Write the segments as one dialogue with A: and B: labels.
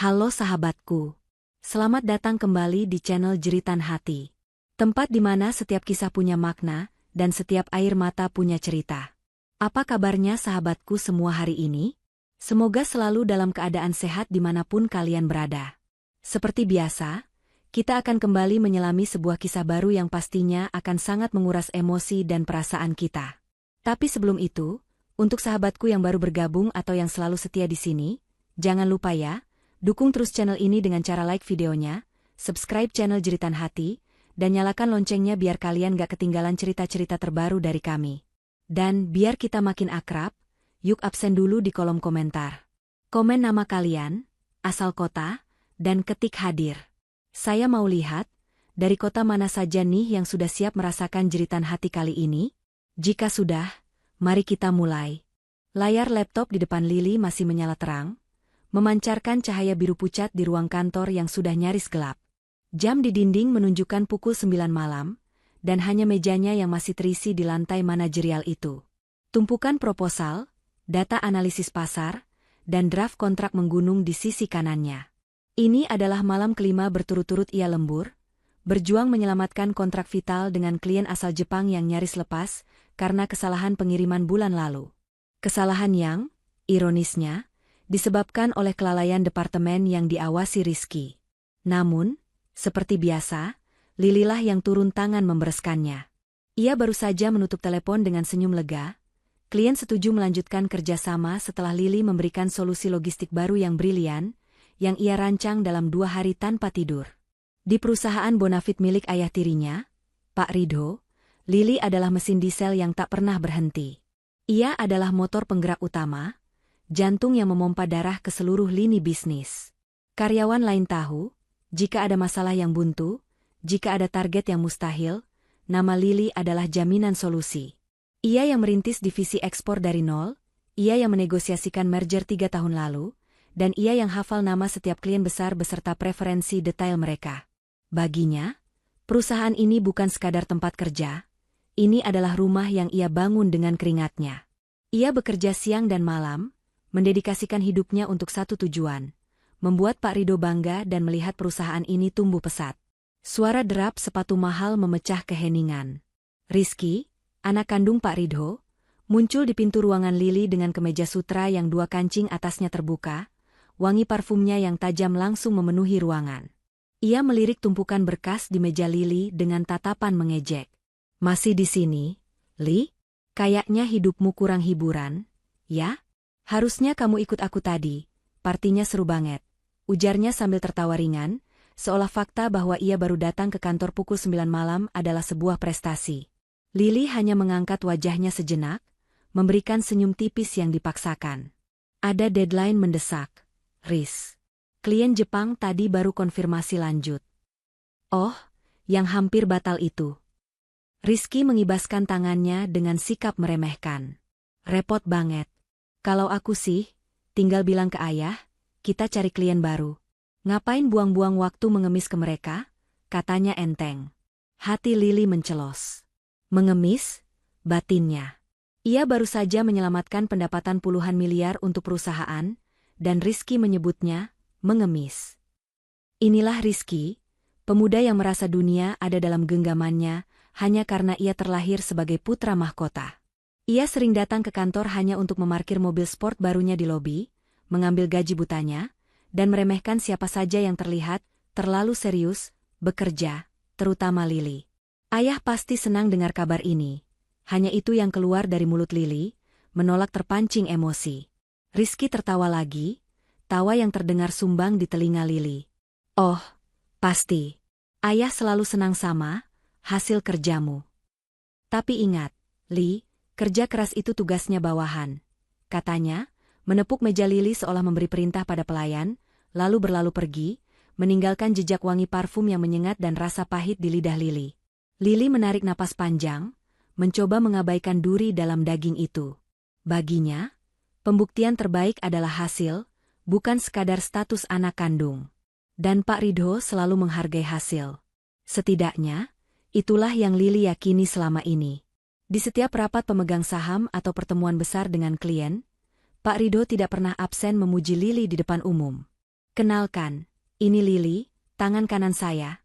A: Halo sahabatku, selamat datang kembali di channel Jeritan Hati. Tempat di mana setiap kisah punya makna, dan setiap air mata punya cerita. Apa kabarnya sahabatku semua hari ini? Semoga selalu dalam keadaan sehat dimanapun kalian berada. Seperti biasa, kita akan kembali menyelami sebuah kisah baru yang pastinya akan sangat menguras emosi dan perasaan kita. Tapi sebelum itu, untuk sahabatku yang baru bergabung atau yang selalu setia di sini, jangan lupa ya, dukung terus channel ini dengan cara like videonya, subscribe channel Jeritan Hati, dan nyalakan loncengnya biar kalian gak ketinggalan cerita-cerita terbaru dari kami. Dan biar kita makin akrab, yuk absen dulu di kolom komentar. Komen nama kalian, asal kota, dan ketik hadir. Saya mau lihat, dari kota mana saja nih yang sudah siap merasakan jeritan hati kali ini? Jika sudah, mari kita mulai. Layar laptop di depan Lily masih menyala terang, memancarkan cahaya biru pucat di ruang kantor yang sudah nyaris gelap. Jam di dinding menunjukkan pukul 9 malam, dan hanya mejanya yang masih terisi di lantai manajerial itu. Tumpukan proposal, data analisis pasar, dan draft kontrak menggunung di sisi kanannya. Ini adalah malam kelima berturut-turut ia lembur, berjuang menyelamatkan kontrak vital dengan klien asal Jepang yang nyaris lepas karena kesalahan pengiriman bulan lalu. Kesalahan yang, ironisnya, disebabkan oleh kelalaian departemen yang diawasi Rizky. Namun, seperti biasa, Lililah yang turun tangan membereskannya. Ia baru saja menutup telepon dengan senyum lega. Klien setuju melanjutkan kerjasama setelah Lily memberikan solusi logistik baru yang brilian, yang ia rancang dalam 2 hari tanpa tidur. Di perusahaan Bonafit milik ayah tirinya, Pak Ridho, Lily adalah mesin diesel yang tak pernah berhenti. Ia adalah motor penggerak utama, jantung yang memompa darah ke seluruh lini bisnis. Karyawan lain tahu, jika ada masalah yang buntu, jika ada target yang mustahil, nama Lily adalah jaminan solusi. Ia yang merintis divisi ekspor dari nol, ia yang menegosiasikan merger 3 tahun lalu, dan ia yang hafal nama setiap klien besar beserta preferensi detail mereka. Baginya, perusahaan ini bukan sekadar tempat kerja, ini adalah rumah yang ia bangun dengan keringatnya. Ia bekerja siang dan malam, mendedikasikan hidupnya untuk satu tujuan, membuat Pak Ridho bangga dan melihat perusahaan ini tumbuh pesat. Suara derap sepatu mahal memecah keheningan. Rizky, anak kandung Pak Ridho, muncul di pintu ruangan Lily dengan kemeja sutra yang 2 kancing atasnya terbuka, wangi parfumnya yang tajam langsung memenuhi ruangan. Ia melirik tumpukan berkas di meja Lily dengan tatapan mengejek. "Masih di sini, Li? Kayaknya hidupmu kurang hiburan, ya? Harusnya kamu ikut aku tadi, partinya seru banget," ujarnya sambil tertawa ringan, seolah fakta bahwa ia baru datang ke kantor pukul 9 malam adalah sebuah prestasi. Lily hanya mengangkat wajahnya sejenak, memberikan senyum tipis yang dipaksakan. "Ada deadline mendesak, Riz. Klien Jepang tadi baru konfirmasi lanjut." "Oh, yang hampir batal itu." Rizky mengibaskan tangannya dengan sikap meremehkan. "Repot banget. Kalau aku sih, tinggal bilang ke ayah, kita cari klien baru. Ngapain buang-buang waktu mengemis ke mereka?" katanya enteng. Hati Lily mencelos. Mengemis? Batinnya. Ia baru saja menyelamatkan pendapatan puluhan miliar untuk perusahaan, dan Rizky menyebutnya mengemis. Inilah Rizky, pemuda yang merasa dunia ada dalam genggamannya, hanya karena ia terlahir sebagai putra mahkota. Ia sering datang ke kantor hanya untuk memarkir mobil sport barunya di lobi, mengambil gaji butanya, dan meremehkan siapa saja yang terlihat terlalu serius bekerja, terutama Lily. Ayah pasti senang dengar kabar ini. Hanya itu yang keluar dari mulut Lily, menolak terpancing emosi. Rizky tertawa lagi, tawa yang terdengar sumbang di telinga Lily. "Oh, pasti. Ayah selalu senang sama hasil kerjamu. Tapi ingat, Li, kerja keras itu tugasnya bawahan," katanya, menepuk meja Lily seolah memberi perintah pada pelayan, lalu berlalu pergi, meninggalkan jejak wangi parfum yang menyengat dan rasa pahit di lidah Lily. Lily menarik napas panjang, mencoba mengabaikan duri dalam daging itu. Baginya, pembuktian terbaik adalah hasil, bukan sekadar status anak kandung. Dan Pak Ridho selalu menghargai hasil. Setidaknya, itulah yang Lily yakini selama ini. Di setiap rapat pemegang saham atau pertemuan besar dengan klien, Pak Ridho tidak pernah absen memuji Lily di depan umum. Kenalkan, ini Lili, tangan kanan saya.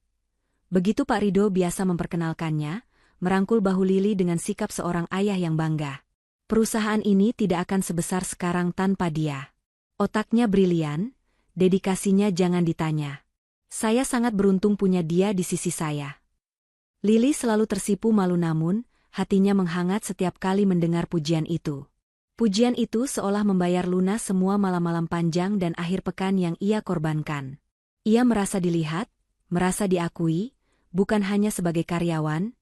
A: Begitu Pak Ridho biasa memperkenalkannya, merangkul bahu Lili dengan sikap seorang ayah yang bangga. Perusahaan ini tidak akan sebesar sekarang tanpa dia. Otaknya brilian, dedikasinya jangan ditanya. Saya sangat beruntung punya dia di sisi saya. Lili selalu tersipu malu namun, hatinya menghangat setiap kali mendengar pujian itu. Pujian itu seolah membayar lunas semua malam-malam panjang dan akhir pekan yang ia korbankan. Ia merasa dilihat, merasa diakui, bukan hanya sebagai karyawan,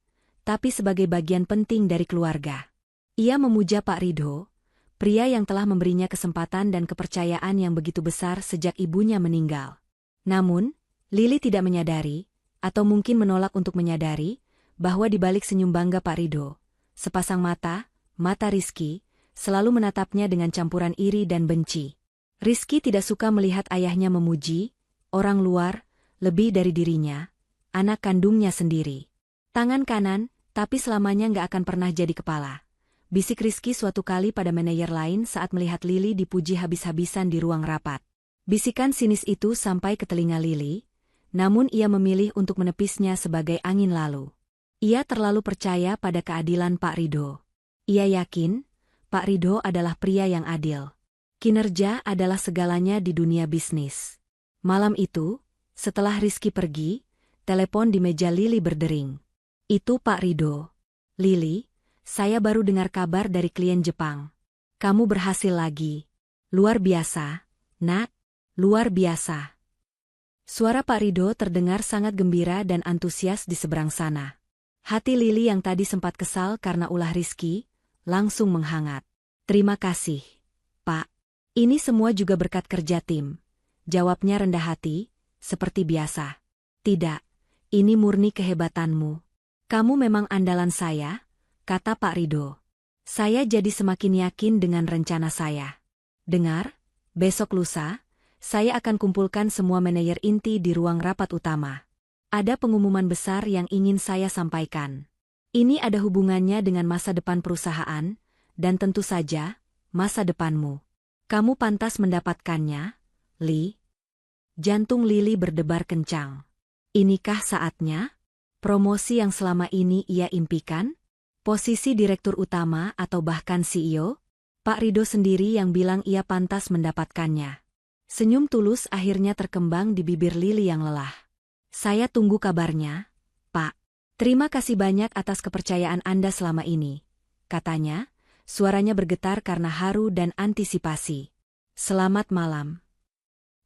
A: tapi sebagai bagian penting dari keluarga. Ia memuja Pak Ridho, pria yang telah memberinya kesempatan dan kepercayaan yang begitu besar sejak ibunya meninggal. Namun, Lili tidak menyadari, atau mungkin menolak untuk menyadari, bahwa di balik senyum bangga Pak Ridho, sepasang mata Rizky, selalu menatapnya dengan campuran iri dan benci. Rizky tidak suka melihat ayahnya memuji orang luar, lebih dari dirinya, anak kandungnya sendiri. Tangan kanan, tapi selamanya nggak akan pernah jadi kepala. Bisik Rizky suatu kali pada manajer lain saat melihat Lili dipuji habis-habisan di ruang rapat. Bisikan sinis itu sampai ke telinga Lili, namun ia memilih untuk menepisnya sebagai angin lalu. Ia terlalu percaya pada keadilan Pak Ridho. Ia yakin, Pak Ridho adalah pria yang adil. Kinerja adalah segalanya di dunia bisnis. Malam itu, setelah Rizky pergi, telepon di meja Lili berdering. Itu Pak Ridho. Lili, saya baru dengar kabar dari klien Jepang. Kamu berhasil lagi. Luar biasa, Nak. Luar biasa. Suara Pak Ridho terdengar sangat gembira dan antusias di seberang sana. Hati Lili yang tadi sempat kesal karena ulah Rizky, langsung menghangat. Terima kasih, Pak. Ini semua juga berkat kerja tim. Jawabnya rendah hati, seperti biasa. Tidak, ini murni kehebatanmu. Kamu memang andalan saya, kata Pak Ridho. Saya jadi semakin yakin dengan rencana saya. Dengar, besok lusa, saya akan kumpulkan semua manajer inti di ruang rapat utama. Ada pengumuman besar yang ingin saya sampaikan. Ini ada hubungannya dengan masa depan perusahaan, dan tentu saja, masa depanmu. Kamu pantas mendapatkannya, Li. Jantung Lili berdebar kencang. Inikah saatnya? Promosi yang selama ini ia impikan? Posisi direktur utama atau bahkan CEO? Pak Ridho sendiri yang bilang ia pantas mendapatkannya. Senyum tulus akhirnya terkembang di bibir Lili yang lelah. Saya tunggu kabarnya, Pak. Terima kasih banyak atas kepercayaan Anda selama ini, katanya, suaranya bergetar karena haru dan antisipasi. Selamat malam.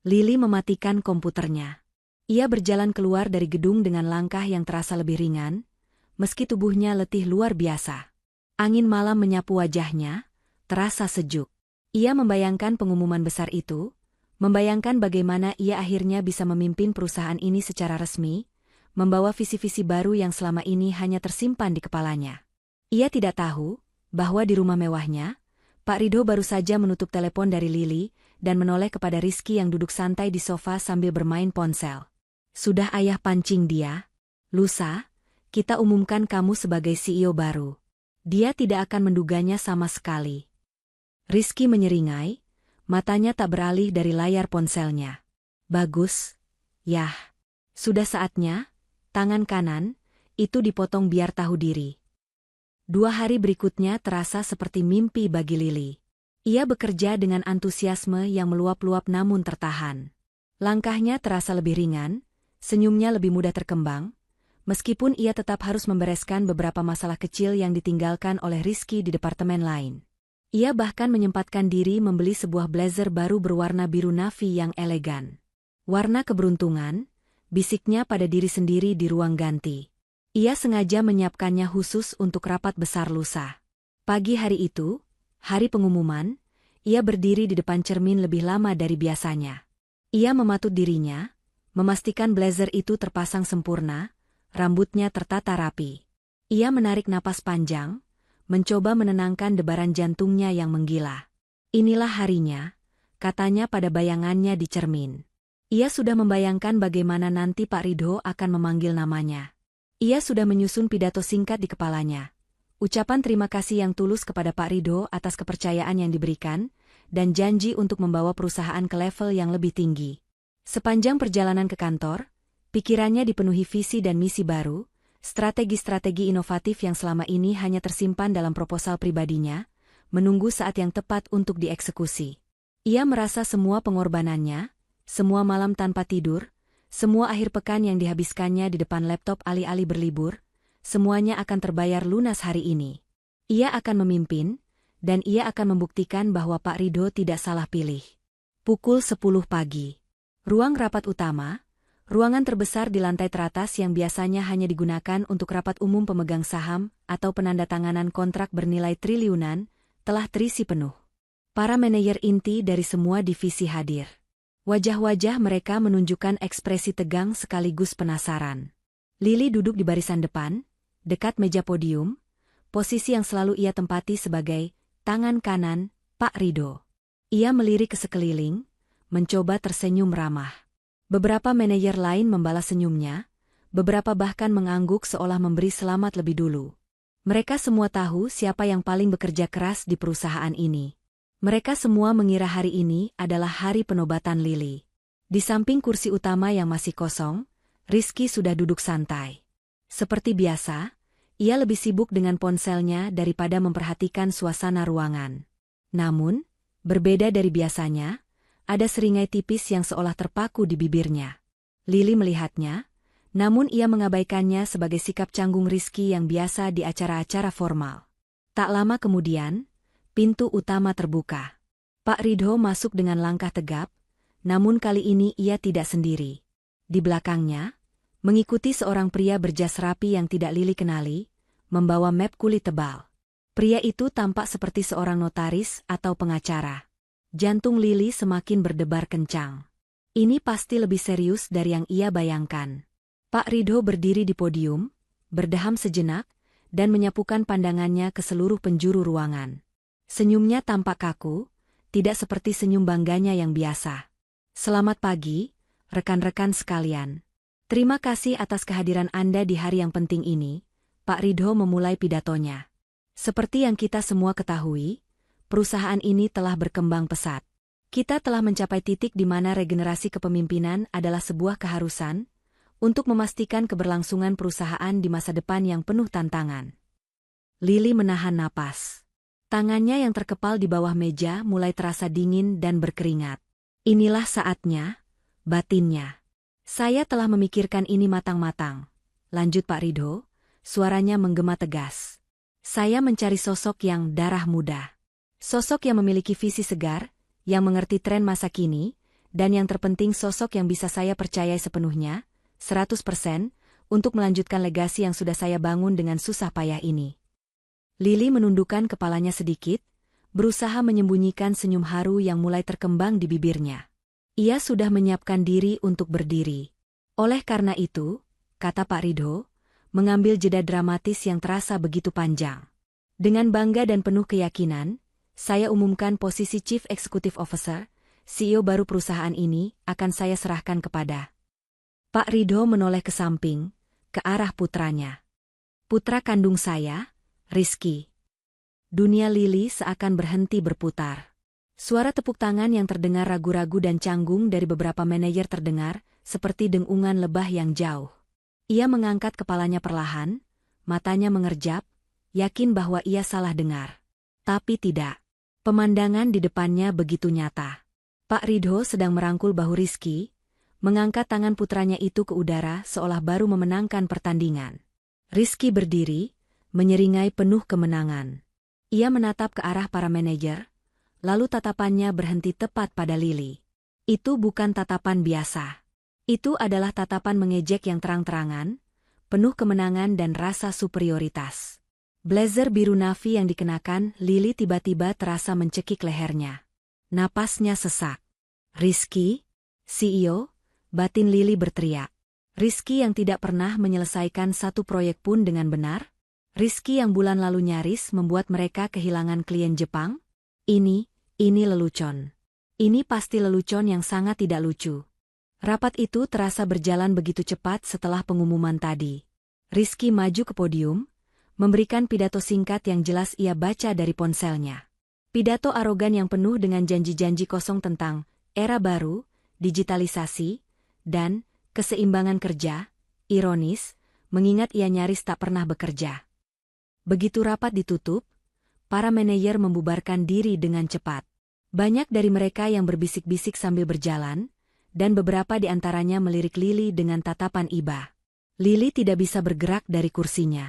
A: Lili mematikan komputernya. Ia berjalan keluar dari gedung dengan langkah yang terasa lebih ringan, meski tubuhnya letih luar biasa. Angin malam menyapu wajahnya, terasa sejuk. Ia membayangkan pengumuman besar itu, membayangkan bagaimana ia akhirnya bisa memimpin perusahaan ini secara resmi, membawa visi-visi baru yang selama ini hanya tersimpan di kepalanya. Ia tidak tahu bahwa di rumah mewahnya, Pak Ridho baru saja menutup telepon dari Lili dan menoleh kepada Rizky yang duduk santai di sofa sambil bermain ponsel. Sudah ayah pancing dia. Lusa, kita umumkan kamu sebagai CEO baru. Dia tidak akan menduganya sama sekali. Rizky menyeringai, matanya tak beralih dari layar ponselnya. Bagus. Yah. Sudah saatnya, tangan kanan, itu dipotong biar tahu diri. 2 hari berikutnya terasa seperti mimpi bagi Lili. Ia bekerja dengan antusiasme yang meluap-luap namun tertahan. Langkahnya terasa lebih ringan, senyumnya lebih mudah terkembang, meskipun ia tetap harus membereskan beberapa masalah kecil yang ditinggalkan oleh Rizky di departemen lain. Ia bahkan menyempatkan diri membeli sebuah blazer baru berwarna biru navy yang elegan. Warna keberuntungan, bisiknya pada diri sendiri di ruang ganti. Ia sengaja menyiapkannya khusus untuk rapat besar lusa. Pagi hari itu, hari pengumuman, ia berdiri di depan cermin lebih lama dari biasanya. Ia mematut dirinya, memastikan blazer itu terpasang sempurna, rambutnya tertata rapi. Ia menarik napas panjang, mencoba menenangkan debaran jantungnya yang menggila. Inilah harinya, katanya pada bayangannya di cermin. Ia sudah membayangkan bagaimana nanti Pak Ridho akan memanggil namanya. Ia sudah menyusun pidato singkat di kepalanya. Ucapan terima kasih yang tulus kepada Pak Ridho atas kepercayaan yang diberikan, dan janji untuk membawa perusahaan ke level yang lebih tinggi. Sepanjang perjalanan ke kantor, pikirannya dipenuhi visi dan misi baru, strategi-strategi inovatif yang selama ini hanya tersimpan dalam proposal pribadinya, menunggu saat yang tepat untuk dieksekusi. Ia merasa semua pengorbanannya, semua malam tanpa tidur, semua akhir pekan yang dihabiskannya di depan laptop alih-alih berlibur, semuanya akan terbayar lunas hari ini. Ia akan memimpin, dan ia akan membuktikan bahwa Pak Ridho tidak salah pilih. Pukul 10 pagi. Ruang rapat utama, ruangan terbesar di lantai teratas yang biasanya hanya digunakan untuk rapat umum pemegang saham atau penandatanganan kontrak bernilai triliunan, telah terisi penuh. Para manajer inti dari semua divisi hadir. Wajah-wajah mereka menunjukkan ekspresi tegang sekaligus penasaran. Lili duduk di barisan depan, dekat meja podium, posisi yang selalu ia tempati sebagai tangan kanan Pak Ridho. Ia melirik ke sekeliling, mencoba tersenyum ramah. Beberapa manajer lain membalas senyumnya, beberapa bahkan mengangguk seolah memberi selamat lebih dulu. Mereka semua tahu siapa yang paling bekerja keras di perusahaan ini. Mereka semua mengira hari ini adalah hari penobatan Lili. Di samping kursi utama yang masih kosong, Rizky sudah duduk santai. Seperti biasa, ia lebih sibuk dengan ponselnya daripada memperhatikan suasana ruangan. Namun, berbeda dari biasanya, ada seringai tipis yang seolah terpaku di bibirnya. Lili melihatnya, namun ia mengabaikannya sebagai sikap canggung Rizky yang biasa di acara-acara formal. Tak lama kemudian, pintu utama terbuka. Pak Ridho masuk dengan langkah tegap, namun kali ini ia tidak sendiri. Di belakangnya, mengikuti seorang pria berjas rapi yang tidak Lili kenali, membawa map kulit tebal. Pria itu tampak seperti seorang notaris atau pengacara. Jantung Lili semakin berdebar kencang. Ini pasti lebih serius dari yang ia bayangkan. Pak Ridho berdiri di podium, berdeham sejenak, dan menyapukan pandangannya ke seluruh penjuru ruangan. Senyumnya tampak kaku, tidak seperti senyum bangganya yang biasa. Selamat pagi, rekan-rekan sekalian. Terima kasih atas kehadiran Anda di hari yang penting ini, Pak Ridho memulai pidatonya. Seperti yang kita semua ketahui, perusahaan ini telah berkembang pesat. Kita telah mencapai titik di mana regenerasi kepemimpinan adalah sebuah keharusan untuk memastikan keberlangsungan perusahaan di masa depan yang penuh tantangan. Lili menahan napas. Tangannya yang terkepal di bawah meja mulai terasa dingin dan berkeringat. Inilah saatnya, batinnya. Saya telah memikirkan ini matang-matang, lanjut Pak Ridho, suaranya menggema tegas. Saya mencari sosok yang darah muda. Sosok yang memiliki visi segar, yang mengerti tren masa kini, dan yang terpenting sosok yang bisa saya percayai sepenuhnya, 100%, untuk melanjutkan legasi yang sudah saya bangun dengan susah payah ini. Lili menundukkan kepalanya sedikit, berusaha menyembunyikan senyum haru yang mulai terkembang di bibirnya. Ia sudah menyiapkan diri untuk berdiri. Oleh karena itu, kata Pak Ridho, mengambil jeda dramatis yang terasa begitu panjang. Dengan bangga dan penuh keyakinan, saya umumkan posisi Chief Executive Officer, CEO baru perusahaan ini, akan saya serahkan kepada. Pak Ridho menoleh ke samping, ke arah putranya. Putra kandung saya, Rizky. Dunia Lili seakan berhenti berputar. Suara tepuk tangan yang terdengar ragu-ragu dan canggung dari beberapa manajer terdengar, seperti dengungan lebah yang jauh. Ia mengangkat kepalanya perlahan, matanya mengerjap, yakin bahwa ia salah dengar. Tapi tidak. Pemandangan di depannya begitu nyata. Pak Ridho sedang merangkul bahu Rizky, mengangkat tangan putranya itu ke udara seolah baru memenangkan pertandingan. Rizky berdiri, menyeringai penuh kemenangan. Ia menatap ke arah para manajer, lalu tatapannya berhenti tepat pada Lili. Itu bukan tatapan biasa. Itu adalah tatapan mengejek yang terang-terangan, penuh kemenangan dan rasa superioritas. Blazer biru navy yang dikenakan Lili tiba-tiba terasa mencekik lehernya. Napasnya sesak. Rizky, CEO, batin Lili berteriak. Rizky yang tidak pernah menyelesaikan satu proyek pun dengan benar? Rizky yang bulan lalu nyaris membuat mereka kehilangan klien Jepang? Ini lelucon. Ini pasti lelucon yang sangat tidak lucu. Rapat itu terasa berjalan begitu cepat setelah pengumuman tadi. Rizky maju ke podium, memberikan pidato singkat yang jelas ia baca dari ponselnya. Pidato arogan yang penuh dengan janji-janji kosong tentang era baru, digitalisasi, dan keseimbangan kerja, ironis, mengingat ia nyaris tak pernah bekerja. Begitu rapat ditutup, para manajer membubarkan diri dengan cepat. Banyak dari mereka yang berbisik-bisik sambil berjalan, dan beberapa di antaranya melirik Lily dengan tatapan iba. Lily tidak bisa bergerak dari kursinya.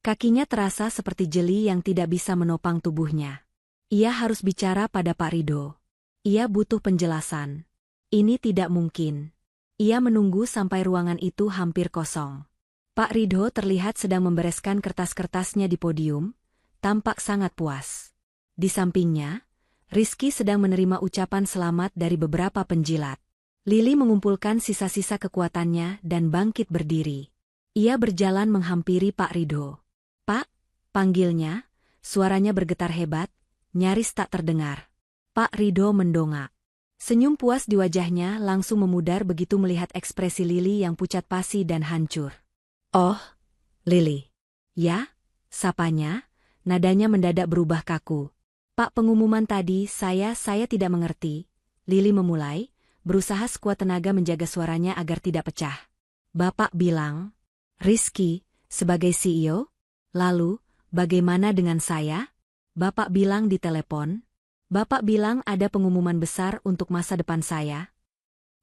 A: Kakinya terasa seperti jeli yang tidak bisa menopang tubuhnya. Ia harus bicara pada Pak Ridho. Ia butuh penjelasan. Ini tidak mungkin. Ia menunggu sampai ruangan itu hampir kosong. Pak Ridho terlihat sedang membereskan kertas-kertasnya di podium, tampak sangat puas. Di sampingnya, Rizky sedang menerima ucapan selamat dari beberapa penjilat. Lily mengumpulkan sisa-sisa kekuatannya dan bangkit berdiri. Ia berjalan menghampiri Pak Ridho. "Pak," panggilnya, suaranya bergetar hebat, nyaris tak terdengar. Pak Ridho mendongak. Senyum puas di wajahnya langsung memudar begitu melihat ekspresi Lily yang pucat pasi dan hancur. "Oh, Lily." "Ya?" sapanya, nadanya mendadak berubah kaku. "Pak, pengumuman tadi saya tidak mengerti." Lily memulai, berusaha sekuat tenaga menjaga suaranya agar tidak pecah. "Bapak bilang, Rizky, sebagai CEO? Lalu, bagaimana dengan saya?" "Bapak bilang di telepon. Bapak bilang ada pengumuman besar untuk masa depan saya."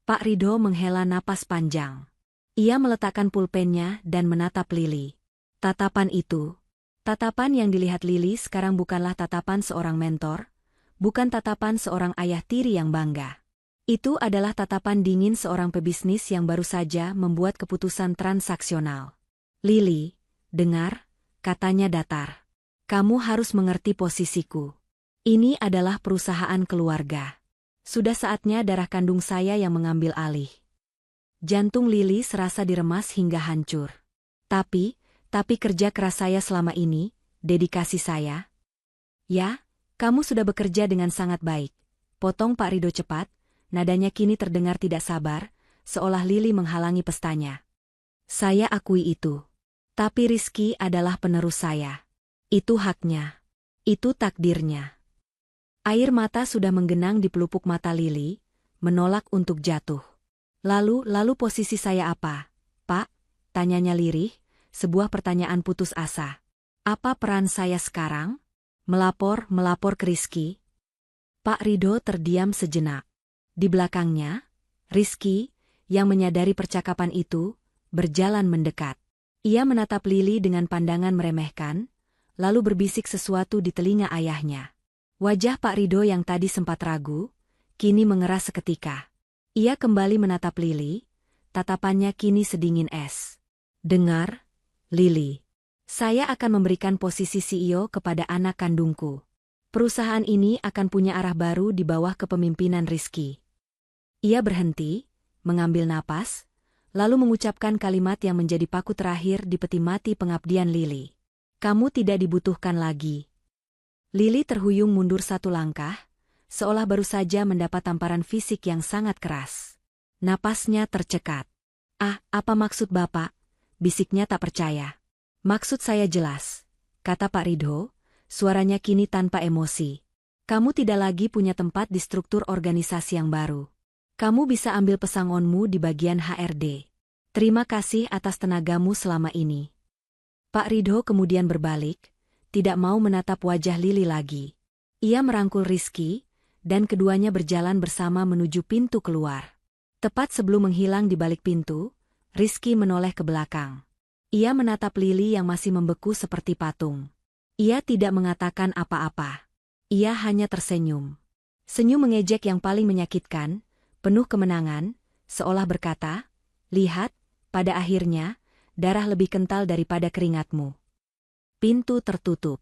A: Pak Ridho menghela napas panjang. Ia meletakkan pulpennya dan menatap Lily. Tatapan itu, tatapan yang dilihat Lily sekarang bukanlah tatapan seorang mentor, bukan tatapan seorang ayah tiri yang bangga. Itu adalah tatapan dingin seorang pebisnis yang baru saja membuat keputusan transaksional. "Lily, dengar," katanya datar. "Kamu harus mengerti posisiku. Ini adalah perusahaan keluarga. Sudah saatnya darah kandung saya yang mengambil alih." Jantung Lily serasa diremas hingga hancur. Tapi kerja keras saya selama ini, dedikasi saya." "Ya, kamu sudah bekerja dengan sangat baik," potong Pak Ridho cepat, nadanya kini terdengar tidak sabar, seolah Lily menghalangi pestanya. "Saya akui itu. Tapi Rizky adalah penerus saya. Itu haknya. Itu takdirnya." Air mata sudah menggenang di pelupuk mata Lily, menolak untuk jatuh. Lalu posisi saya apa, Pak?" tanyanya lirih, sebuah pertanyaan putus asa. "Apa peran saya sekarang? Melapor ke Rizky?" Pak Ridho terdiam sejenak. Di belakangnya, Rizky, yang menyadari percakapan itu, berjalan mendekat. Ia menatap Lily dengan pandangan meremehkan, lalu berbisik sesuatu di telinga ayahnya. Wajah Pak Ridho yang tadi sempat ragu, kini mengeras seketika. Ia kembali menatap Lily, tatapannya kini sedingin es. "Dengar, Lily. Saya akan memberikan posisi CEO kepada anak kandungku. Perusahaan ini akan punya arah baru di bawah kepemimpinan Rizky." Ia berhenti, mengambil napas, lalu mengucapkan kalimat yang menjadi paku terakhir di peti mati pengabdian Lily. "Kamu tidak dibutuhkan lagi." Lily terhuyung mundur satu langkah, seolah baru saja mendapat tamparan fisik yang sangat keras. Napasnya tercekat. "Ah, apa maksud Bapak?" bisiknya tak percaya. "Maksud saya jelas," kata Pak Ridho, suaranya kini tanpa emosi. "Kamu tidak lagi punya tempat di struktur organisasi yang baru. Kamu bisa ambil pesangonmu di bagian HRD. Terima kasih atas tenagamu selama ini." Pak Ridho kemudian berbalik, tidak mau menatap wajah Lily lagi. Ia merangkul Rizky, dan keduanya berjalan bersama menuju pintu keluar. Tepat sebelum menghilang di balik pintu, Rizky menoleh ke belakang. Ia menatap Lily yang masih membeku seperti patung. Ia tidak mengatakan apa-apa. Ia hanya tersenyum. Senyum mengejek yang paling menyakitkan, penuh kemenangan, seolah berkata, "Lihat, pada akhirnya, darah lebih kental daripada keringatmu." Pintu tertutup.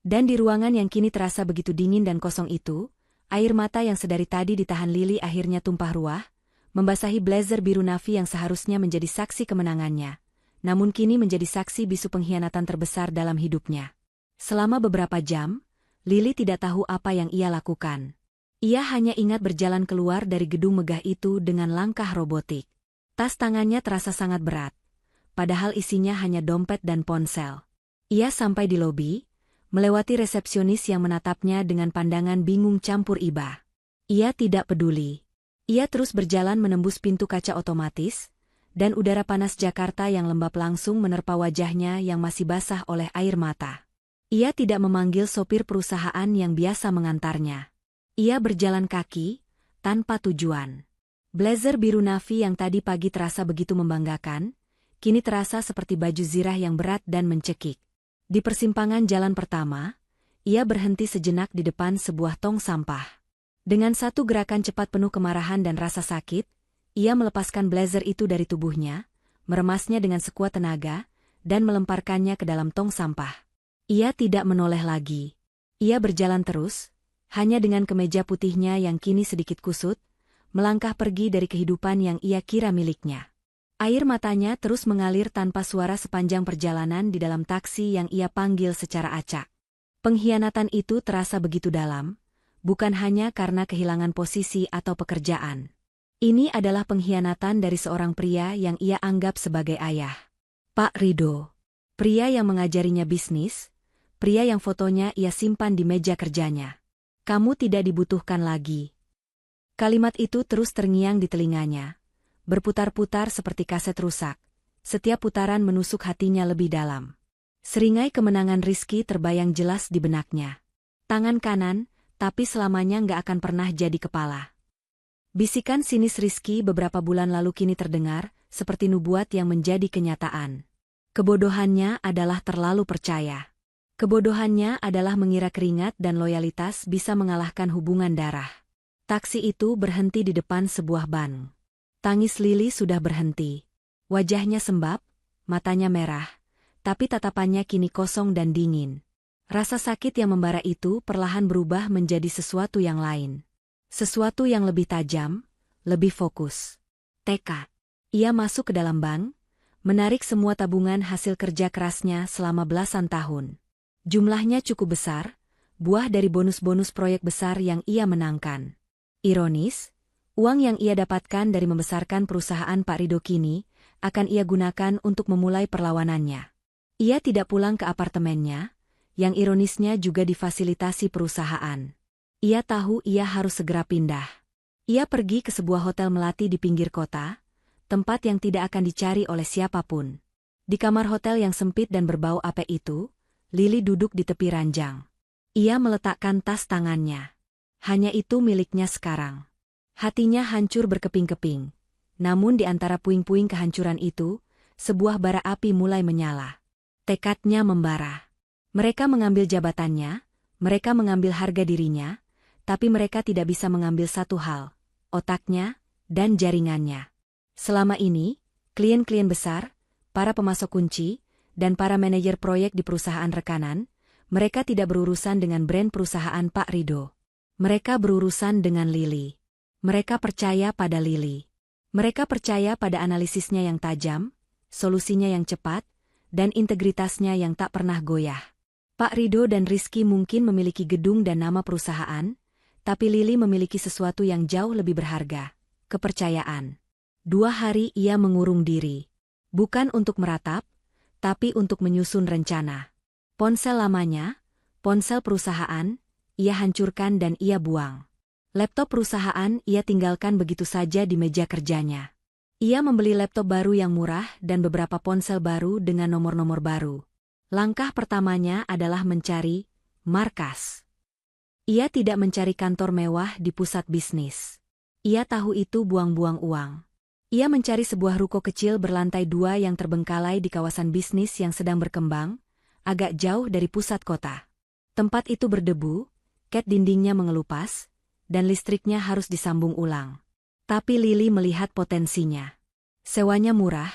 A: Dan di ruangan yang kini terasa begitu dingin dan kosong itu, air mata yang sedari tadi ditahan Lily akhirnya tumpah ruah, membasahi blazer biru navy yang seharusnya menjadi saksi kemenangannya, namun kini menjadi saksi bisu pengkhianatan terbesar dalam hidupnya. Selama beberapa jam, Lily tidak tahu apa yang ia lakukan. Ia hanya ingat berjalan keluar dari gedung megah itu dengan langkah robotik. Tas tangannya terasa sangat berat, padahal isinya hanya dompet dan ponsel. Ia sampai di lobi, melewati resepsionis yang menatapnya dengan pandangan bingung campur iba. Ia tidak peduli. Ia terus berjalan menembus pintu kaca otomatis, dan udara panas Jakarta yang lembab langsung menerpa wajahnya yang masih basah oleh air mata. Ia tidak memanggil sopir perusahaan yang biasa mengantarnya. Ia berjalan kaki, tanpa tujuan. Blazer biru navy yang tadi pagi terasa begitu membanggakan, kini terasa seperti baju zirah yang berat dan mencekik. Di persimpangan jalan pertama, ia berhenti sejenak di depan sebuah tong sampah. Dengan satu gerakan cepat penuh kemarahan dan rasa sakit, ia melepaskan blazer itu dari tubuhnya, meremasnya dengan sekuat tenaga, dan melemparkannya ke dalam tong sampah. Ia tidak menoleh lagi. Ia berjalan terus, hanya dengan kemeja putihnya yang kini sedikit kusut, melangkah pergi dari kehidupan yang ia kira miliknya. Air matanya terus mengalir tanpa suara sepanjang perjalanan di dalam taksi yang ia panggil secara acak. Pengkhianatan itu terasa begitu dalam, bukan hanya karena kehilangan posisi atau pekerjaan. Ini adalah pengkhianatan dari seorang pria yang ia anggap sebagai ayah. Pak Ridho. Pria yang mengajarinya bisnis, pria yang fotonya ia simpan di meja kerjanya. Kamu tidak dibutuhkan lagi. Kalimat itu terus terngiang di telinganya, berputar-putar seperti kaset rusak. Setiap putaran menusuk hatinya lebih dalam. Seringai kemenangan Rizky terbayang jelas di benaknya. Tangan kanan, tapi selamanya nggak akan pernah jadi kepala. Bisikan sinis Rizky beberapa bulan lalu kini terdengar, seperti nubuat yang menjadi kenyataan. Kebodohannya adalah terlalu percaya. Kebodohannya adalah mengira keringat dan loyalitas bisa mengalahkan hubungan darah. Taksi itu berhenti di depan sebuah bank. Tangis Lili sudah berhenti. Wajahnya sembab, matanya merah, tapi tatapannya kini kosong dan dingin. Rasa sakit yang membara itu perlahan berubah menjadi sesuatu yang lain. Sesuatu yang lebih tajam, lebih fokus. Tekad. Ia masuk ke dalam bank, menarik semua tabungan hasil kerja kerasnya selama belasan tahun. Jumlahnya cukup besar, buah dari bonus-bonus proyek besar yang ia menangkan. Ironis, uang yang ia dapatkan dari membesarkan perusahaan Pak Ridho kini, akan ia gunakan untuk memulai perlawanannya. Ia tidak pulang ke apartemennya, yang ironisnya juga difasilitasi perusahaan. Ia tahu ia harus segera pindah. Ia pergi ke sebuah hotel melati di pinggir kota, tempat yang tidak akan dicari oleh siapapun. Di kamar hotel yang sempit dan berbau apek itu, Lili duduk di tepi ranjang. Ia meletakkan tas tangannya. Hanya itu miliknya sekarang. Hatinya hancur berkeping-keping. Namun di antara puing-puing kehancuran itu, sebuah bara api mulai menyala. Tekadnya membara. Mereka mengambil jabatannya, mereka mengambil harga dirinya, tapi mereka tidak bisa mengambil satu hal, otaknya, dan jaringannya. Selama ini, klien-klien besar, para pemasok kunci, dan para manajer proyek di perusahaan rekanan, mereka tidak berurusan dengan brand perusahaan Pak Ridho. Mereka berurusan dengan Lili. Mereka percaya pada Lili. Mereka percaya pada analisisnya yang tajam, solusinya yang cepat, dan integritasnya yang tak pernah goyah. Pak Ridho dan Rizky mungkin memiliki gedung dan nama perusahaan, tapi Lili memiliki sesuatu yang jauh lebih berharga, kepercayaan. 2 hari ia mengurung diri. Bukan untuk meratap, tapi untuk menyusun rencana. Ponsel lamanya, ponsel perusahaan, ia hancurkan dan ia buang. Laptop perusahaan ia tinggalkan begitu saja di meja kerjanya. Ia membeli laptop baru yang murah dan beberapa ponsel baru dengan nomor-nomor baru. Langkah pertamanya adalah mencari markas. Ia tidak mencari kantor mewah di pusat bisnis. Ia tahu itu buang-buang uang. Ia mencari sebuah ruko kecil berlantai 2 yang terbengkalai di kawasan bisnis yang sedang berkembang, agak jauh dari pusat kota. Tempat itu berdebu, cat dindingnya mengelupas, dan listriknya harus disambung ulang. Tapi Lili melihat potensinya. Sewanya murah,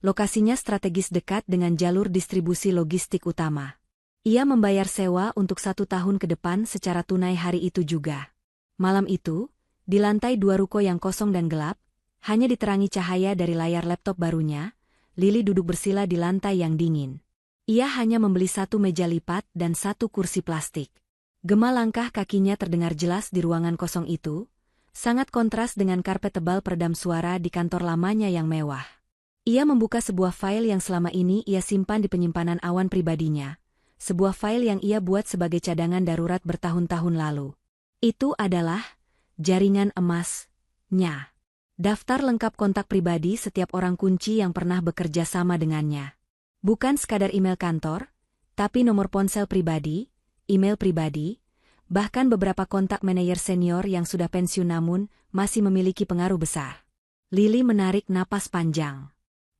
A: lokasinya strategis dekat dengan jalur distribusi logistik utama. Ia membayar sewa untuk 1 tahun ke depan secara tunai hari itu juga. Malam itu, di lantai 2 ruko yang kosong dan gelap, hanya diterangi cahaya dari layar laptop barunya, Lili duduk bersila di lantai yang dingin. Ia hanya membeli 1 meja lipat dan 1 kursi plastik. Gema langkah kakinya terdengar jelas di ruangan kosong itu, sangat kontras dengan karpet tebal peredam suara di kantor lamanya yang mewah. Ia membuka sebuah file yang selama ini ia simpan di penyimpanan awan pribadinya, sebuah file yang ia buat sebagai cadangan darurat bertahun-tahun lalu. Itu adalah jaringan emas Nya. Daftar lengkap kontak pribadi setiap orang kunci yang pernah bekerja sama dengannya. Bukan sekadar email kantor, tapi nomor ponsel pribadi, email pribadi, bahkan beberapa kontak manajer senior yang sudah pensiun namun masih memiliki pengaruh besar. Lily menarik napas panjang.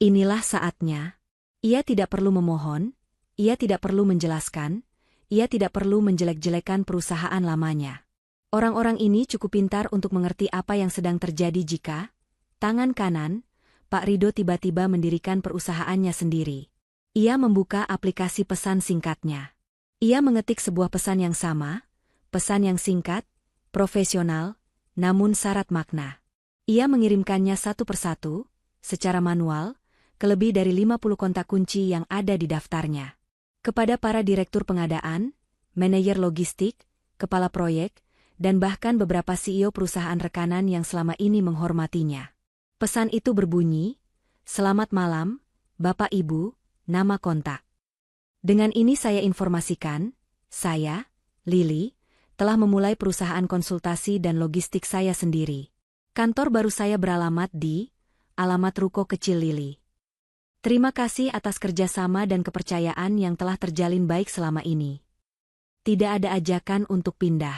A: Inilah saatnya. Ia tidak perlu memohon, ia tidak perlu menjelaskan, ia tidak perlu menjelek-jelekan perusahaan lamanya. Orang-orang ini cukup pintar untuk mengerti apa yang sedang terjadi jika, tangan kanan, Pak Ridho tiba-tiba mendirikan perusahaannya sendiri. Ia membuka aplikasi pesan singkatnya. Ia mengetik sebuah pesan yang sama, pesan yang singkat, profesional, namun syarat makna. Ia mengirimkannya satu persatu, secara manual, ke lebih dari 50 kontak kunci yang ada di daftarnya. Kepada para direktur pengadaan, manajer logistik, kepala proyek, dan bahkan beberapa CEO perusahaan rekanan yang selama ini menghormatinya. Pesan itu berbunyi, "Selamat malam, Bapak Ibu, nama kontak. Dengan ini saya informasikan, saya, Lily, telah memulai perusahaan konsultasi dan logistik saya sendiri. Kantor baru saya beralamat di alamat Ruko Kecil Lily. Terima kasih atas kerjasama dan kepercayaan yang telah terjalin baik selama ini. Tidak ada ajakan untuk pindah.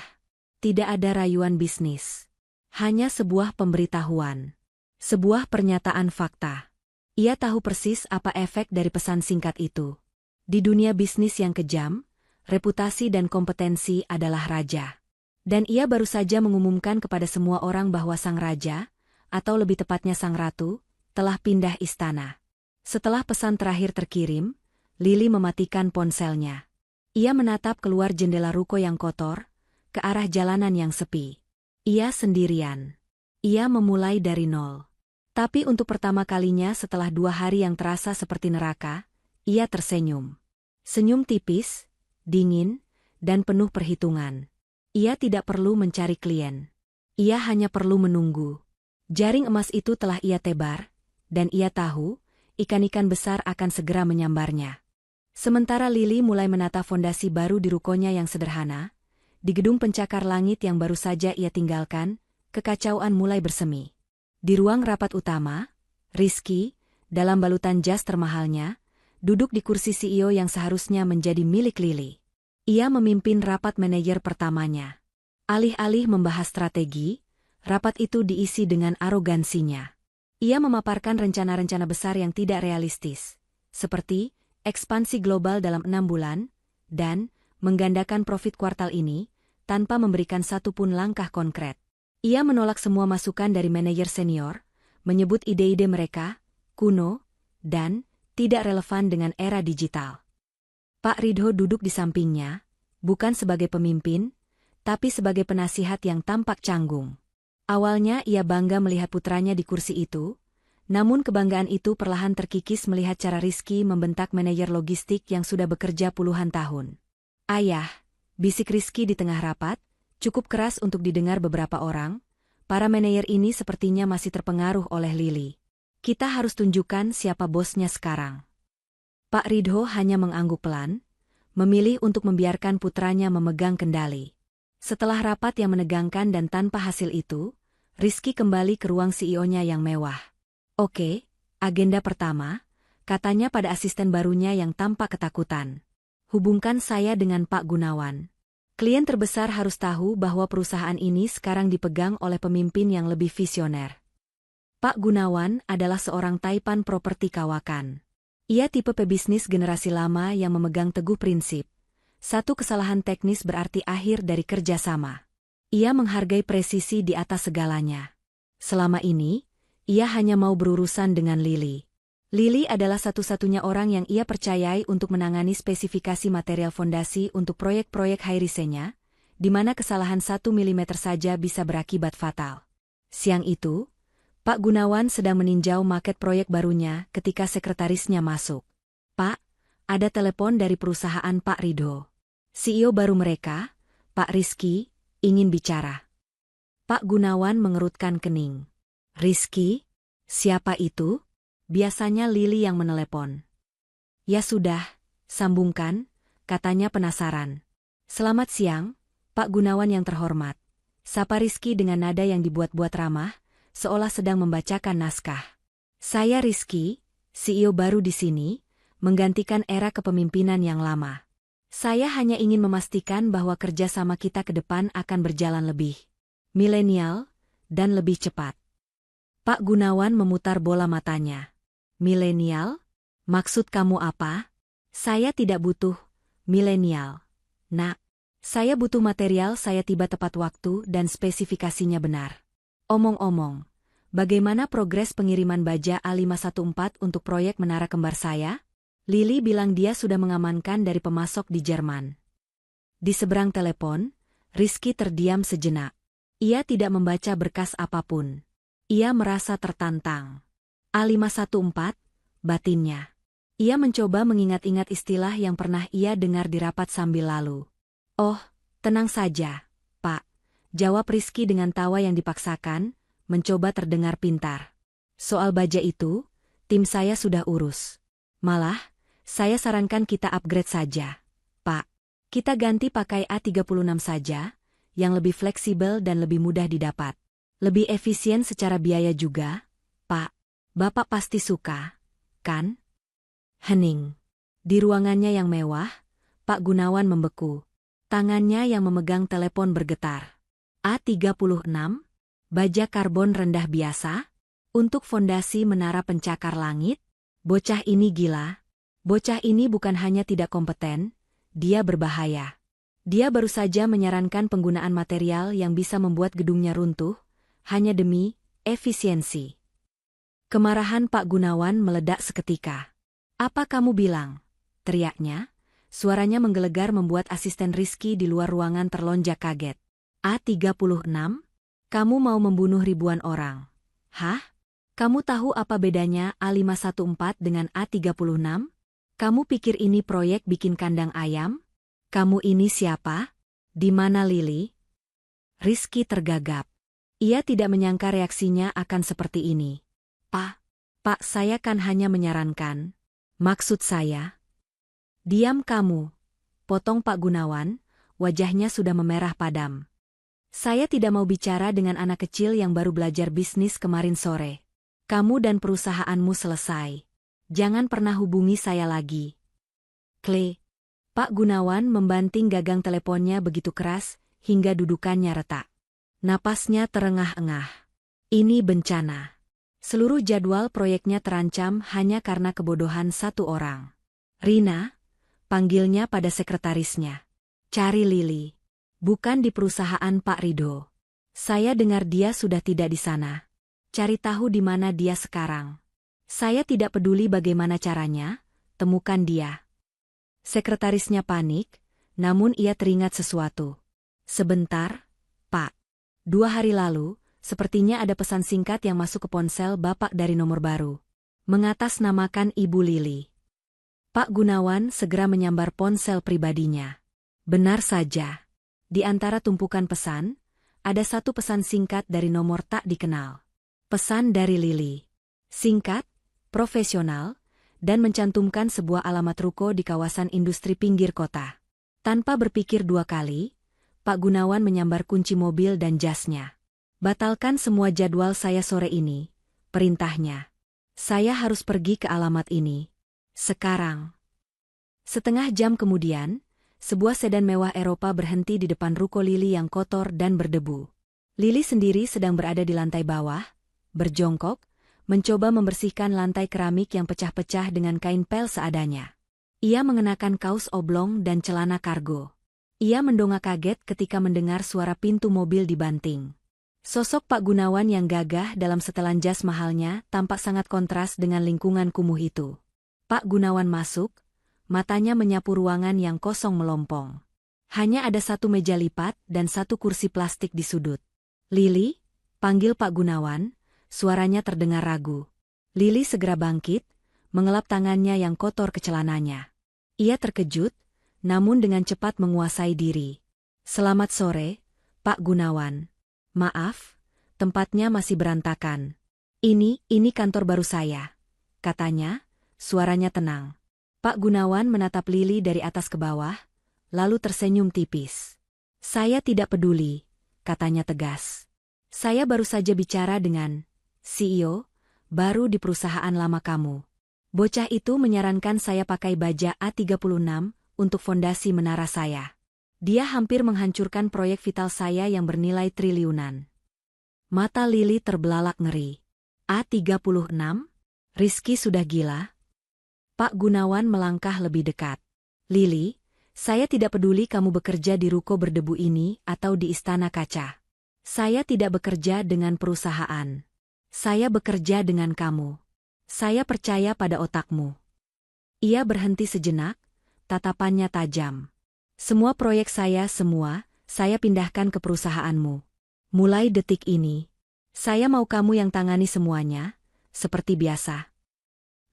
A: Tidak ada rayuan bisnis. Hanya sebuah pemberitahuan. Sebuah pernyataan fakta." Ia tahu persis apa efek dari pesan singkat itu. Di dunia bisnis yang kejam, reputasi dan kompetensi adalah raja. Dan ia baru saja mengumumkan kepada semua orang bahwa sang raja, atau lebih tepatnya sang ratu, telah pindah istana. Setelah pesan terakhir terkirim, Lily mematikan ponselnya. Ia menatap keluar jendela ruko yang kotor, ke arah jalanan yang sepi. Ia sendirian. Ia memulai dari nol. Tapi untuk pertama kalinya setelah 2 hari yang terasa seperti neraka, ia tersenyum. Senyum tipis, dingin, dan penuh perhitungan. Ia tidak perlu mencari klien. Ia hanya perlu menunggu. Jaring emas itu telah ia tebar, dan ia tahu, ikan-ikan besar akan segera menyambarnya. Sementara Lily mulai menata fondasi baru di rukonya yang sederhana, di gedung pencakar langit yang baru saja ia tinggalkan, kekacauan mulai bersemi. Di ruang rapat utama, Rizky, dalam balutan jas termahalnya, duduk di kursi CEO yang seharusnya menjadi milik Lily. Ia memimpin rapat manajer pertamanya. Alih-alih membahas strategi, rapat itu diisi dengan arogansinya. Ia memaparkan rencana-rencana besar yang tidak realistis, seperti ekspansi global dalam 6 bulan, dan menggandakan profit kuartal ini, tanpa memberikan satu pun langkah konkret. Ia menolak semua masukan dari manajer senior, menyebut ide-ide mereka kuno dan tidak relevan dengan era digital. Pak Ridho duduk di sampingnya, bukan sebagai pemimpin, tapi sebagai penasihat yang tampak canggung. Awalnya ia bangga melihat putranya di kursi itu, namun kebanggaan itu perlahan terkikis melihat cara Rizky membentak manajer logistik yang sudah bekerja puluhan tahun. "Ayah," bisik Rizky di tengah rapat, cukup keras untuk didengar beberapa orang. Para manajer ini sepertinya masih terpengaruh oleh Lily. "Kita harus tunjukkan siapa bosnya sekarang." Pak Ridho hanya mengangguk pelan, memilih untuk membiarkan putranya memegang kendali. Setelah rapat yang menegangkan dan tanpa hasil itu, Rizky kembali ke ruang CEO-nya yang mewah. "Oke, agenda pertama," katanya pada asisten barunya yang tampak ketakutan. "Hubungkan saya dengan Pak Gunawan. Klien terbesar harus tahu bahwa perusahaan ini sekarang dipegang oleh pemimpin yang lebih visioner." Pak Gunawan adalah seorang taipan properti kawakan. Ia tipe pebisnis generasi lama yang memegang teguh prinsip. Satu kesalahan teknis berarti akhir dari kerjasama. Ia menghargai presisi di atas segalanya. Selama ini, ia hanya mau berurusan dengan Lily. Lily adalah satu-satunya orang yang ia percayai untuk menangani spesifikasi material fondasi untuk proyek-proyek high-risk-nya, di mana kesalahan 1 mm saja bisa berakibat fatal. Siang itu, Pak Gunawan sedang meninjau maket proyek barunya ketika sekretarisnya masuk. "Pak, ada telepon dari perusahaan Pak Ridho. CEO baru mereka, Pak Rizky, ingin bicara." Pak Gunawan mengerutkan kening. "Rizky? Siapa itu?" Biasanya Lily yang menelepon. "Ya sudah, sambungkan," katanya penasaran. "Selamat siang, Pak Gunawan yang terhormat." Sapa Rizky dengan nada yang dibuat-buat ramah, seolah sedang membacakan naskah. Saya Rizky, CEO baru di sini, menggantikan era kepemimpinan yang lama. Saya hanya ingin memastikan bahwa kerjasama kita ke depan akan berjalan lebih milenial dan lebih cepat. Pak Gunawan memutar bola matanya. Milenial? Maksud kamu apa? Saya tidak butuh milenial, Nak. Saya butuh material saya tiba tepat waktu dan spesifikasinya benar. Omong-omong, bagaimana progres pengiriman baja A514 untuk proyek Menara Kembar saya? Lili bilang dia sudah mengamankan dari pemasok di Jerman. Di seberang telepon, Rizky terdiam sejenak. Ia tidak membaca berkas apapun. Ia merasa tertantang. A514, batinnya. Ia mencoba mengingat-ingat istilah yang pernah ia dengar di rapat sambil lalu. Oh, tenang saja, Pak. Jawab Rizky dengan tawa yang dipaksakan, mencoba terdengar pintar. Soal baja itu, tim saya sudah urus. Malah, saya sarankan kita upgrade saja, Pak. Kita ganti pakai A36 saja, yang lebih fleksibel dan lebih mudah didapat. Lebih efisien secara biaya juga, Pak. Bapak pasti suka, kan? Hening. Di ruangannya yang mewah, Pak Gunawan membeku. Tangannya yang memegang telepon bergetar. A36? Baja karbon rendah biasa? Untuk fondasi menara pencakar langit? Bocah ini gila. Bocah ini bukan hanya tidak kompeten, dia berbahaya. Dia baru saja menyarankan penggunaan material yang bisa membuat gedungnya runtuh, hanya demi efisiensi. Kemarahan Pak Gunawan meledak seketika. Apa kamu bilang? Teriaknya. Suaranya menggelegar membuat asisten Rizky di luar ruangan terlonjak kaget. A36? Kamu mau membunuh ribuan orang. Hah? Kamu tahu apa bedanya A514 dengan A36? Kamu pikir ini proyek bikin kandang ayam? Kamu ini siapa? Di mana Lili? Rizky tergagap. Ia tidak menyangka reaksinya akan seperti ini. Pak, saya kan hanya menyarankan. Maksud saya... Diam kamu, potong Pak Gunawan, wajahnya sudah memerah padam. Saya tidak mau bicara dengan anak kecil yang baru belajar bisnis kemarin sore. Kamu dan perusahaanmu selesai. Jangan pernah hubungi saya lagi. Kle. Pak Gunawan membanting gagang teleponnya begitu keras, hingga dudukannya retak. Napasnya terengah-engah. Ini bencana. Seluruh jadwal proyeknya terancam hanya karena kebodohan satu orang. Rina, panggilnya pada sekretarisnya. Cari Lili. Bukan di perusahaan Pak Rido. Saya dengar dia sudah tidak di sana. Cari tahu di mana dia sekarang. Saya tidak peduli bagaimana caranya, temukan dia. Sekretarisnya panik, namun ia teringat sesuatu. Sebentar, Pak. 2 hari lalu, sepertinya ada pesan singkat yang masuk ke ponsel Bapak dari nomor baru. Mengatasnamakan Ibu Lili. Pak Gunawan segera menyambar ponsel pribadinya. Benar saja. Di antara tumpukan pesan, ada satu pesan singkat dari nomor tak dikenal. Pesan dari Lili. Singkat, profesional, dan mencantumkan sebuah alamat ruko di kawasan industri pinggir kota. Tanpa berpikir 2 kali, Pak Gunawan menyambar kunci mobil dan jasnya. Batalkan semua jadwal saya sore ini, perintahnya. Saya harus pergi ke alamat ini. Sekarang. Setengah jam kemudian, sebuah sedan mewah Eropa berhenti di depan ruko Lili yang kotor dan berdebu. Lili sendiri sedang berada di lantai bawah, berjongkok, mencoba membersihkan lantai keramik yang pecah-pecah dengan kain pel seadanya. Ia mengenakan kaos oblong dan celana kargo. Ia mendongak kaget ketika mendengar suara pintu mobil dibanting. Sosok Pak Gunawan yang gagah dalam setelan jas mahalnya tampak sangat kontras dengan lingkungan kumuh itu. Pak Gunawan masuk, matanya menyapu ruangan yang kosong melompong. Hanya ada satu meja lipat dan satu kursi plastik di sudut. Lili, panggil Pak Gunawan, suaranya terdengar ragu. Lili segera bangkit, mengelap tangannya yang kotor ke celananya. Ia terkejut, namun dengan cepat menguasai diri. Selamat sore, Pak Gunawan. Maaf, tempatnya masih berantakan. Ini kantor baru saya, katanya. Suaranya tenang. Pak Gunawan menatap Lili dari atas ke bawah, lalu tersenyum tipis. Saya tidak peduli, katanya tegas. Saya baru saja bicara dengan CEO baru di perusahaan lama kamu. Bocah itu menyarankan saya pakai baja A36 untuk fondasi menara saya. Dia hampir menghancurkan proyek vital saya yang bernilai triliunan. Mata Lili terbelalak ngeri. A36? Rizky sudah gila? Pak Gunawan melangkah lebih dekat. Lili, saya tidak peduli kamu bekerja di ruko berdebu ini atau di istana kaca. Saya tidak bekerja dengan perusahaan. Saya bekerja dengan kamu. Saya percaya pada otakmu. Ia berhenti sejenak, tatapannya tajam. Semua proyek saya pindahkan ke perusahaanmu. Mulai detik ini, saya mau kamu yang tangani semuanya, seperti biasa.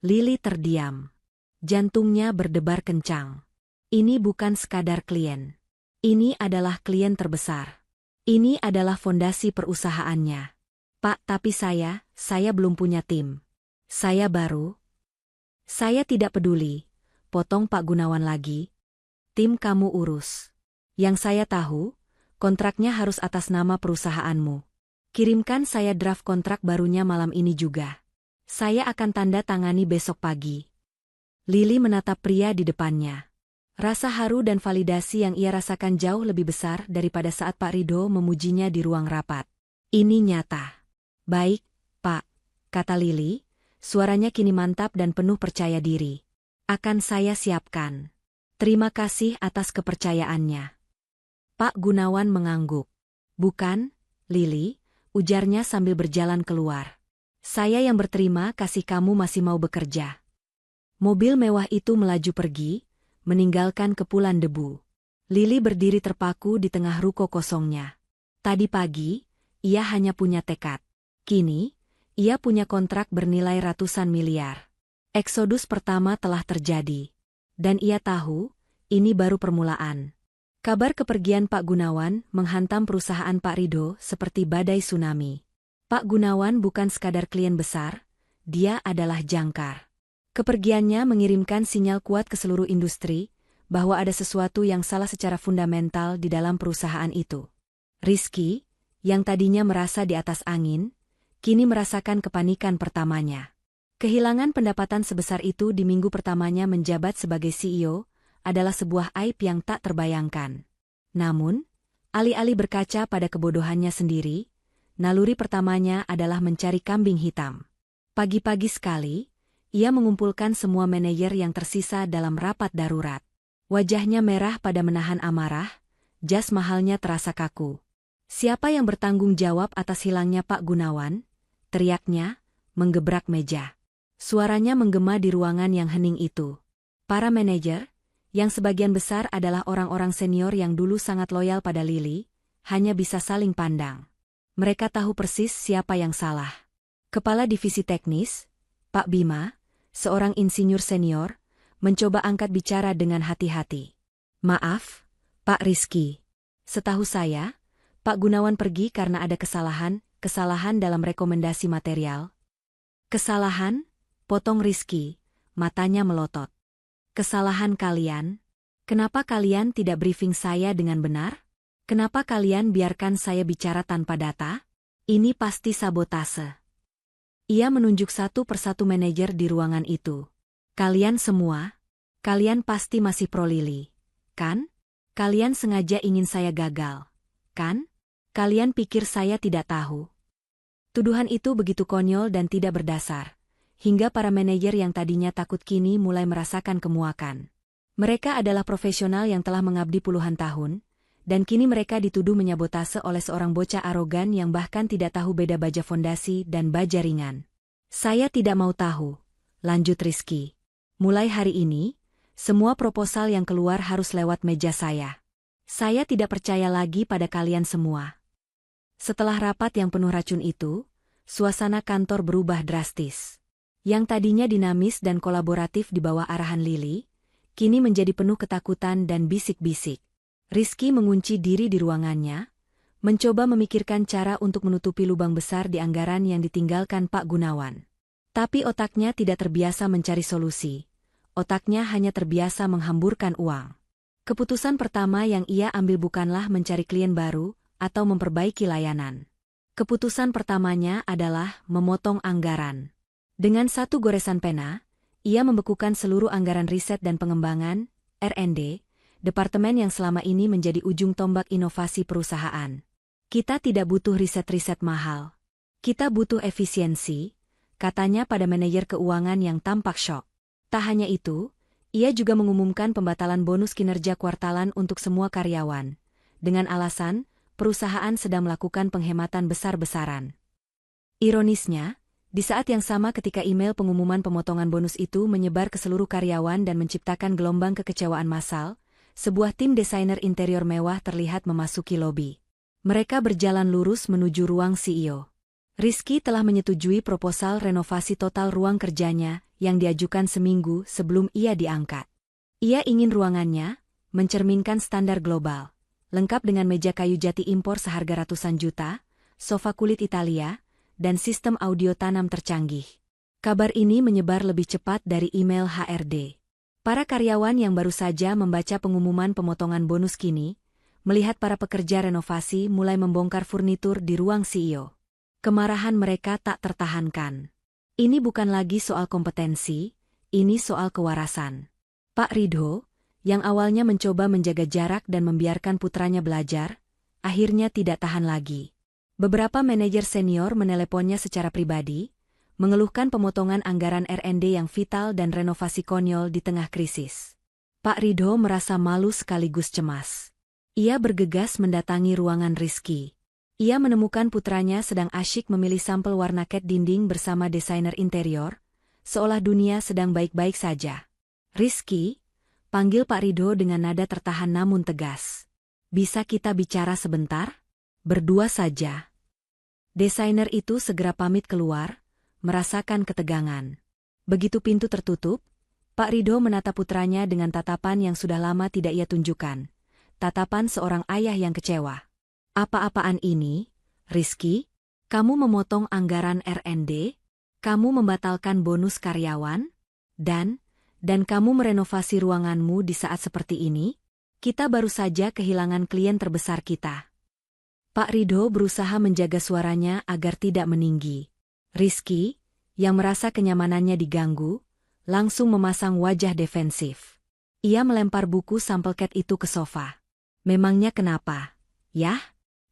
A: Lili terdiam. Jantungnya berdebar kencang. Ini bukan sekadar klien. Ini adalah klien terbesar. Ini adalah fondasi perusahaannya. Pak, tapi saya belum punya tim. Saya baru. Saya tidak peduli, potong Pak Gunawan lagi. Tim kamu urus. Yang saya tahu, kontraknya harus atas nama perusahaanmu. Kirimkan saya draft kontrak barunya malam ini juga. Saya akan tanda tangani besok pagi. Lili menatap pria di depannya. Rasa haru dan validasi yang ia rasakan jauh lebih besar daripada saat Pak Ridho memujinya di ruang rapat. Ini nyata. Baik, Pak, kata Lili, suaranya kini mantap dan penuh percaya diri. Akan saya siapkan. Terima kasih atas kepercayaannya. Pak Gunawan mengangguk. Bukan, Lili, ujarnya sambil berjalan keluar. Saya yang berterima kasih kamu masih mau bekerja. Mobil mewah itu melaju pergi, meninggalkan kepulan debu. Lili berdiri terpaku di tengah ruko kosongnya. Tadi pagi, ia hanya punya tekad. Kini, ia punya kontrak bernilai ratusan miliar. Eksodus pertama telah terjadi. Dan ia tahu, ini baru permulaan. Kabar kepergian Pak Gunawan menghantam perusahaan Pak Ridho seperti badai tsunami. Pak Gunawan bukan sekadar klien besar, dia adalah jangkar. Kepergiannya mengirimkan sinyal kuat ke seluruh industri, bahwa ada sesuatu yang salah secara fundamental di dalam perusahaan itu. Rizky, yang tadinya merasa di atas angin, kini merasakan kepanikan pertamanya. Kehilangan pendapatan sebesar itu di minggu pertamanya menjabat sebagai CEO, adalah sebuah aib yang tak terbayangkan. Namun, alih-alih berkaca pada kebodohannya sendiri, naluri pertamanya adalah mencari kambing hitam. Pagi-pagi sekali, ia mengumpulkan semua manajer yang tersisa dalam rapat darurat. Wajahnya merah pada menahan amarah, jas mahalnya terasa kaku. Siapa yang bertanggung jawab atas hilangnya Pak Gunawan? Teriaknya, menggebrak meja. Suaranya menggema di ruangan yang hening itu. Para manajer, yang sebagian besar adalah orang-orang senior yang dulu sangat loyal pada Lili, hanya bisa saling pandang. Mereka tahu persis siapa yang salah. Kepala divisi teknis, Pak Bima, seorang insinyur senior, mencoba angkat bicara dengan hati-hati. Maaf, Pak Rizky. Setahu saya, Pak Gunawan pergi karena ada kesalahan dalam rekomendasi material. Kesalahan? Potong Rizky, matanya melotot. Kesalahan kalian? Kenapa kalian tidak briefing saya dengan benar? Kenapa kalian biarkan saya bicara tanpa data? Ini pasti sabotase. Ia menunjuk satu persatu manajer di ruangan itu. Kalian semua? Kalian pasti masih pro Lili, kan? Kalian sengaja ingin saya gagal, kan? Kalian pikir saya tidak tahu? Tuduhan itu begitu konyol dan tidak berdasar, hingga para manajer yang tadinya takut kini mulai merasakan kemuakan. Mereka adalah profesional yang telah mengabdi puluhan tahun, dan kini mereka dituduh menyabotase oleh seorang bocah arogan yang bahkan tidak tahu beda baja fondasi dan baja ringan. Saya tidak mau tahu, lanjut Rizky. Mulai hari ini, semua proposal yang keluar harus lewat meja saya. Saya tidak percaya lagi pada kalian semua. Setelah rapat yang penuh racun itu, suasana kantor berubah drastis. Yang tadinya dinamis dan kolaboratif di bawah arahan Lili, kini menjadi penuh ketakutan dan bisik-bisik. Rizky mengunci diri di ruangannya, mencoba memikirkan cara untuk menutupi lubang besar di anggaran yang ditinggalkan Pak Gunawan. Tapi otaknya tidak terbiasa mencari solusi. Otaknya hanya terbiasa menghamburkan uang. Keputusan pertama yang ia ambil bukanlah mencari klien baru atau memperbaiki layanan. Keputusan pertamanya adalah memotong anggaran. Dengan satu goresan pena, ia membekukan seluruh anggaran riset dan pengembangan, R&D, departemen yang selama ini menjadi ujung tombak inovasi perusahaan. Kita tidak butuh riset-riset mahal. Kita butuh efisiensi, katanya pada manajer keuangan yang tampak syok. Tak hanya itu, ia juga mengumumkan pembatalan bonus kinerja kuartalan untuk semua karyawan, dengan alasan perusahaan sedang melakukan penghematan besar-besaran. Ironisnya, di saat yang sama ketika email pengumuman pemotongan bonus itu menyebar ke seluruh karyawan dan menciptakan gelombang kekecewaan massal, sebuah tim desainer interior mewah terlihat memasuki lobi. Mereka berjalan lurus menuju ruang CEO. Rizky telah menyetujui proposal renovasi total ruang kerjanya yang diajukan seminggu sebelum ia diangkat. Ia ingin ruangannya mencerminkan standar global, lengkap dengan meja kayu jati impor seharga ratusan juta, sofa kulit Italia, dan sistem audio tanam tercanggih. Kabar ini menyebar lebih cepat dari email HRD. Para karyawan yang baru saja membaca pengumuman pemotongan bonus kini, melihat para pekerja renovasi mulai membongkar furnitur di ruang CEO. Kemarahan mereka tak tertahankan. Ini bukan lagi soal kompetensi, ini soal kewarasan. Pak Ridho, yang awalnya mencoba menjaga jarak dan membiarkan putranya belajar, akhirnya tidak tahan lagi. Beberapa manajer senior meneleponnya secara pribadi, mengeluhkan pemotongan anggaran R&D yang vital dan renovasi konyol di tengah krisis. Pak Ridho merasa malu sekaligus cemas. Ia bergegas mendatangi ruangan Rizky. Ia menemukan putranya sedang asyik memilih sampel warna cat dinding bersama desainer interior, seolah dunia sedang baik-baik saja. "Rizky," panggil Pak Ridho dengan nada tertahan namun tegas. "Bisa kita bicara sebentar? Berdua saja." Desainer itu segera pamit keluar, merasakan ketegangan. Begitu pintu tertutup, Pak Ridho menatap putranya dengan tatapan yang sudah lama tidak ia tunjukkan. Tatapan seorang ayah yang kecewa. "Apa-apaan ini, Rizky? Kamu memotong anggaran R&D? Kamu membatalkan bonus karyawan? Dan kamu merenovasi ruanganmu di saat seperti ini? Kita baru saja kehilangan klien terbesar kita." Pak Ridho berusaha menjaga suaranya agar tidak meninggi. Rizky, yang merasa kenyamanannya diganggu, langsung memasang wajah defensif. Ia melempar buku sampel cat itu ke sofa. "Memangnya kenapa? Yah?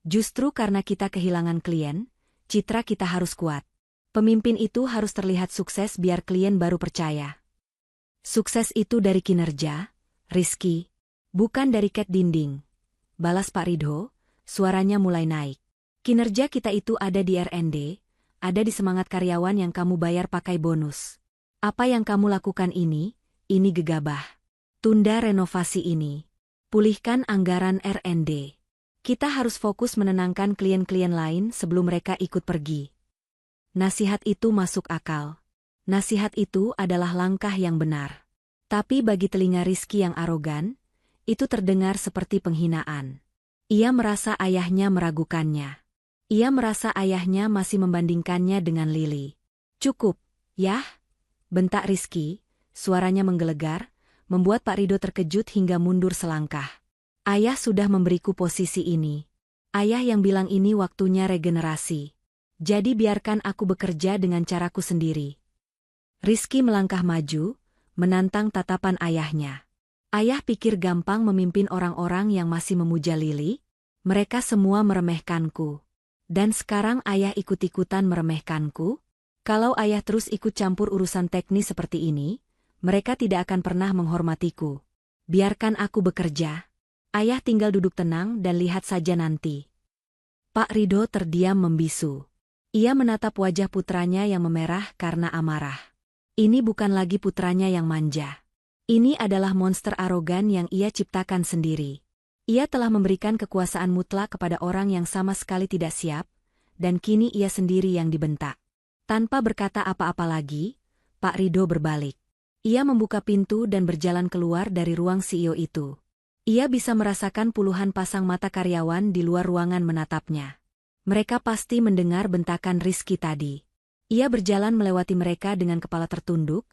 A: Justru karena kita kehilangan klien, citra kita harus kuat. Pemimpin itu harus terlihat sukses biar klien baru percaya. Sukses itu dari kinerja, Rizky, bukan dari cat dinding," balas Pak Ridho, suaranya mulai naik. "Kinerja kita itu ada di R&D, ada di semangat karyawan yang kamu bayar pakai bonus. Apa yang kamu lakukan ini gegabah. Tunda renovasi ini. Pulihkan anggaran R&D. Kita harus fokus menenangkan klien-klien lain sebelum mereka ikut pergi." Nasihat itu masuk akal. Nasihat itu adalah langkah yang benar. Tapi bagi telinga Rizky yang arogan, itu terdengar seperti penghinaan. Ia merasa ayahnya meragukannya. Ia merasa ayahnya masih membandingkannya dengan Lily. "Cukup, yah?" bentak Rizky, suaranya menggelegar, membuat Pak Ridho terkejut hingga mundur selangkah. "Ayah sudah memberiku posisi ini. Ayah yang bilang ini waktunya regenerasi. Jadi biarkan aku bekerja dengan caraku sendiri." Rizky melangkah maju, menantang tatapan ayahnya. "Ayah pikir gampang memimpin orang-orang yang masih memuja Lily? Mereka semua meremehkanku. Dan sekarang ayah ikut-ikutan meremehkanku? Kalau ayah terus ikut campur urusan teknis seperti ini, mereka tidak akan pernah menghormatiku. Biarkan aku bekerja. Ayah tinggal duduk tenang dan lihat saja nanti." Pak Ridho terdiam membisu. Ia menatap wajah putranya yang memerah karena amarah. Ini bukan lagi putranya yang manja. Ini adalah monster arogan yang ia ciptakan sendiri. Ia telah memberikan kekuasaan mutlak kepada orang yang sama sekali tidak siap, dan kini ia sendiri yang dibentak. Tanpa berkata apa-apa lagi, Pak Ridho berbalik. Ia membuka pintu dan berjalan keluar dari ruang CEO itu. Ia bisa merasakan puluhan pasang mata karyawan di luar ruangan menatapnya. Mereka pasti mendengar bentakan Rizky tadi. Ia berjalan melewati mereka dengan kepala tertunduk,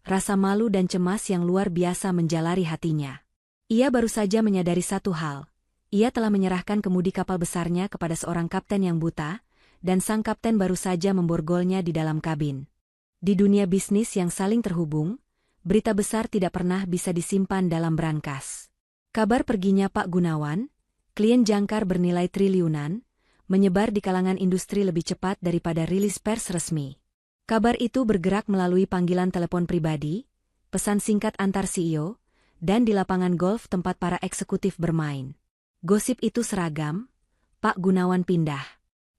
A: rasa malu dan cemas yang luar biasa menjalari hatinya. Ia baru saja menyadari satu hal. Ia telah menyerahkan kemudi kapal besarnya kepada seorang kapten yang buta, dan sang kapten baru saja memborgolnya di dalam kabin. Di dunia bisnis yang saling terhubung, berita besar tidak pernah bisa disimpan dalam brankas. Kabar perginya Pak Gunawan, klien jangkar bernilai triliunan, menyebar di kalangan industri lebih cepat daripada rilis pers resmi. Kabar itu bergerak melalui panggilan telepon pribadi, pesan singkat antar CEO, dan di lapangan golf tempat para eksekutif bermain. Gosip itu seragam, Pak Gunawan pindah.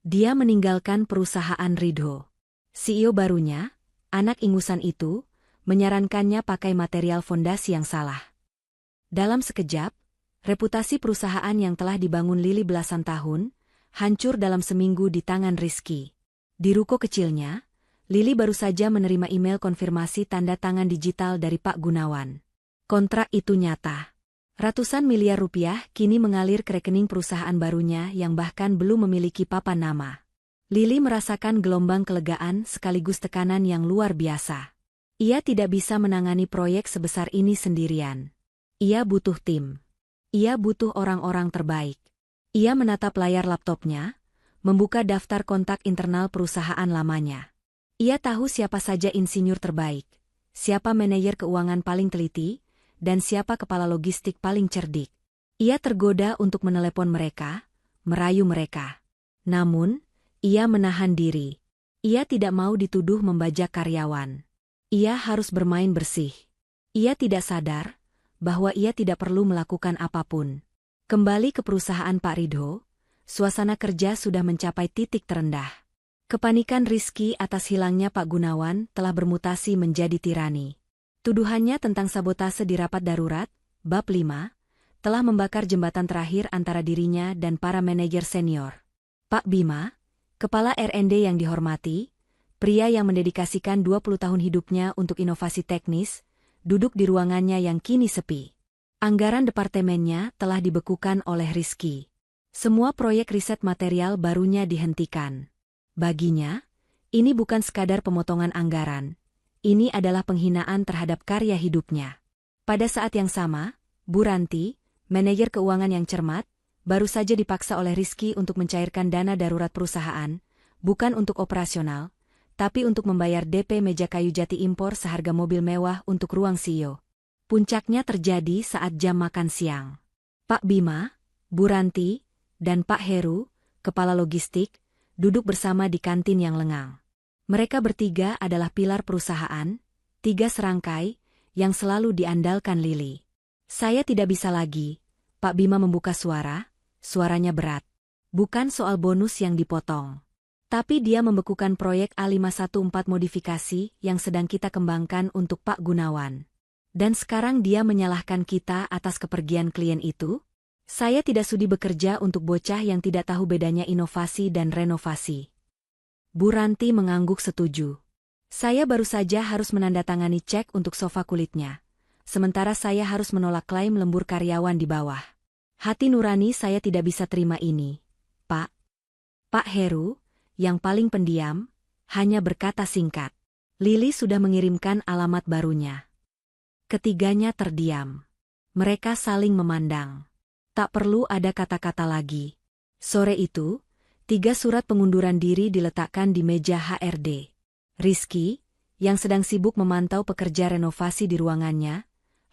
A: Dia meninggalkan perusahaan Ridho. CEO barunya, anak ingusan itu, menyarankannya pakai material fondasi yang salah. Dalam sekejap, reputasi perusahaan yang telah dibangun Lili belasan tahun, hancur dalam seminggu di tangan Rizky. Di ruko kecilnya, Lili baru saja menerima email konfirmasi tanda tangan digital dari Pak Gunawan. Kontrak itu nyata. Ratusan miliar rupiah kini mengalir ke rekening perusahaan barunya yang bahkan belum memiliki papan nama. Lili merasakan gelombang kelegaan sekaligus tekanan yang luar biasa. Ia tidak bisa menangani proyek sebesar ini sendirian. Ia butuh tim. Ia butuh orang-orang terbaik. Ia menatap layar laptopnya, membuka daftar kontak internal perusahaan lamanya. Ia tahu siapa saja insinyur terbaik, siapa manajer keuangan paling teliti, dan siapa kepala logistik paling cerdik. Ia tergoda untuk menelepon mereka, merayu mereka. Namun, ia menahan diri. Ia tidak mau dituduh membajak karyawan. Ia harus bermain bersih. Ia tidak sadar bahwa ia tidak perlu melakukan apapun. Kembali ke perusahaan Pak Ridho, suasana kerja sudah mencapai titik terendah. Kepanikan Rizky atas hilangnya Pak Gunawan telah bermutasi menjadi tirani. Tuduhannya tentang sabotase di rapat darurat, bab 5, telah membakar jembatan terakhir antara dirinya dan para manajer senior. Pak Bima, kepala R&D yang dihormati, pria yang mendedikasikan 20 tahun hidupnya untuk inovasi teknis, duduk di ruangannya yang kini sepi. Anggaran departemennya telah dibekukan oleh Rizky. Semua proyek riset material barunya dihentikan. Baginya, ini bukan sekadar pemotongan anggaran. Ini adalah penghinaan terhadap karya hidupnya. Pada saat yang sama, Bu Ranti, manajer keuangan yang cermat, baru saja dipaksa oleh Rizky untuk mencairkan dana darurat perusahaan, bukan untuk operasional, tapi untuk membayar DP meja kayu jati impor seharga mobil mewah untuk ruang CEO. Puncaknya terjadi saat jam makan siang. Pak Bima, Bu Ranti, dan Pak Heru, kepala logistik, duduk bersama di kantin yang lengang. Mereka bertiga adalah pilar perusahaan, 3 serangkai, yang selalu diandalkan Lili. Saya tidak bisa lagi, Pak Bima membuka suaranya berat. Bukan soal bonus yang dipotong. Tapi dia membekukan proyek A514 modifikasi yang sedang kita kembangkan untuk Pak Gunawan. Dan sekarang dia menyalahkan kita atas kepergian klien itu? Saya tidak sudi bekerja untuk bocah yang tidak tahu bedanya inovasi dan renovasi. Bu Ranti mengangguk setuju. Saya baru saja harus menandatangani cek untuk sofa kulitnya. Sementara saya harus menolak klaim lembur karyawan di bawah. Hati nurani saya tidak bisa terima ini, Pak. Pak Heru, yang paling pendiam, hanya berkata singkat. Lili sudah mengirimkan alamat barunya. Ketiganya terdiam. Mereka saling memandang. Tak perlu ada kata-kata lagi. Sore itu, 3 surat pengunduran diri diletakkan di meja HRD. Rizky, yang sedang sibuk memantau pekerja renovasi di ruangannya,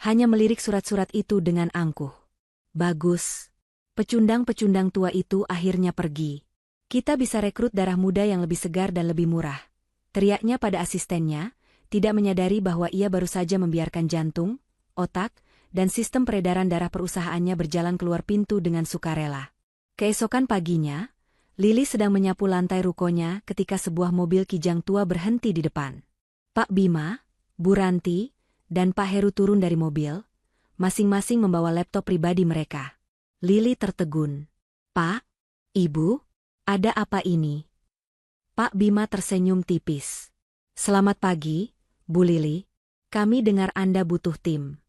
A: hanya melirik surat-surat itu dengan angkuh. Bagus. Pecundang-pecundang tua itu akhirnya pergi. Kita bisa rekrut darah muda yang lebih segar dan lebih murah. Teriaknya pada asistennya, tidak menyadari bahwa ia baru saja membiarkan jantung, otak, dan sistem peredaran darah perusahaannya berjalan keluar pintu dengan sukarela. Keesokan paginya, Lili sedang menyapu lantai rukonya ketika sebuah mobil kijang tua berhenti di depan. Pak Bima, Bu Ranti, dan Pak Heru turun dari mobil, masing-masing membawa laptop pribadi mereka. Lili tertegun. Pak, Ibu, ada apa ini? Pak Bima tersenyum tipis. Selamat pagi, Bu Lili. Kami dengar Anda butuh tim.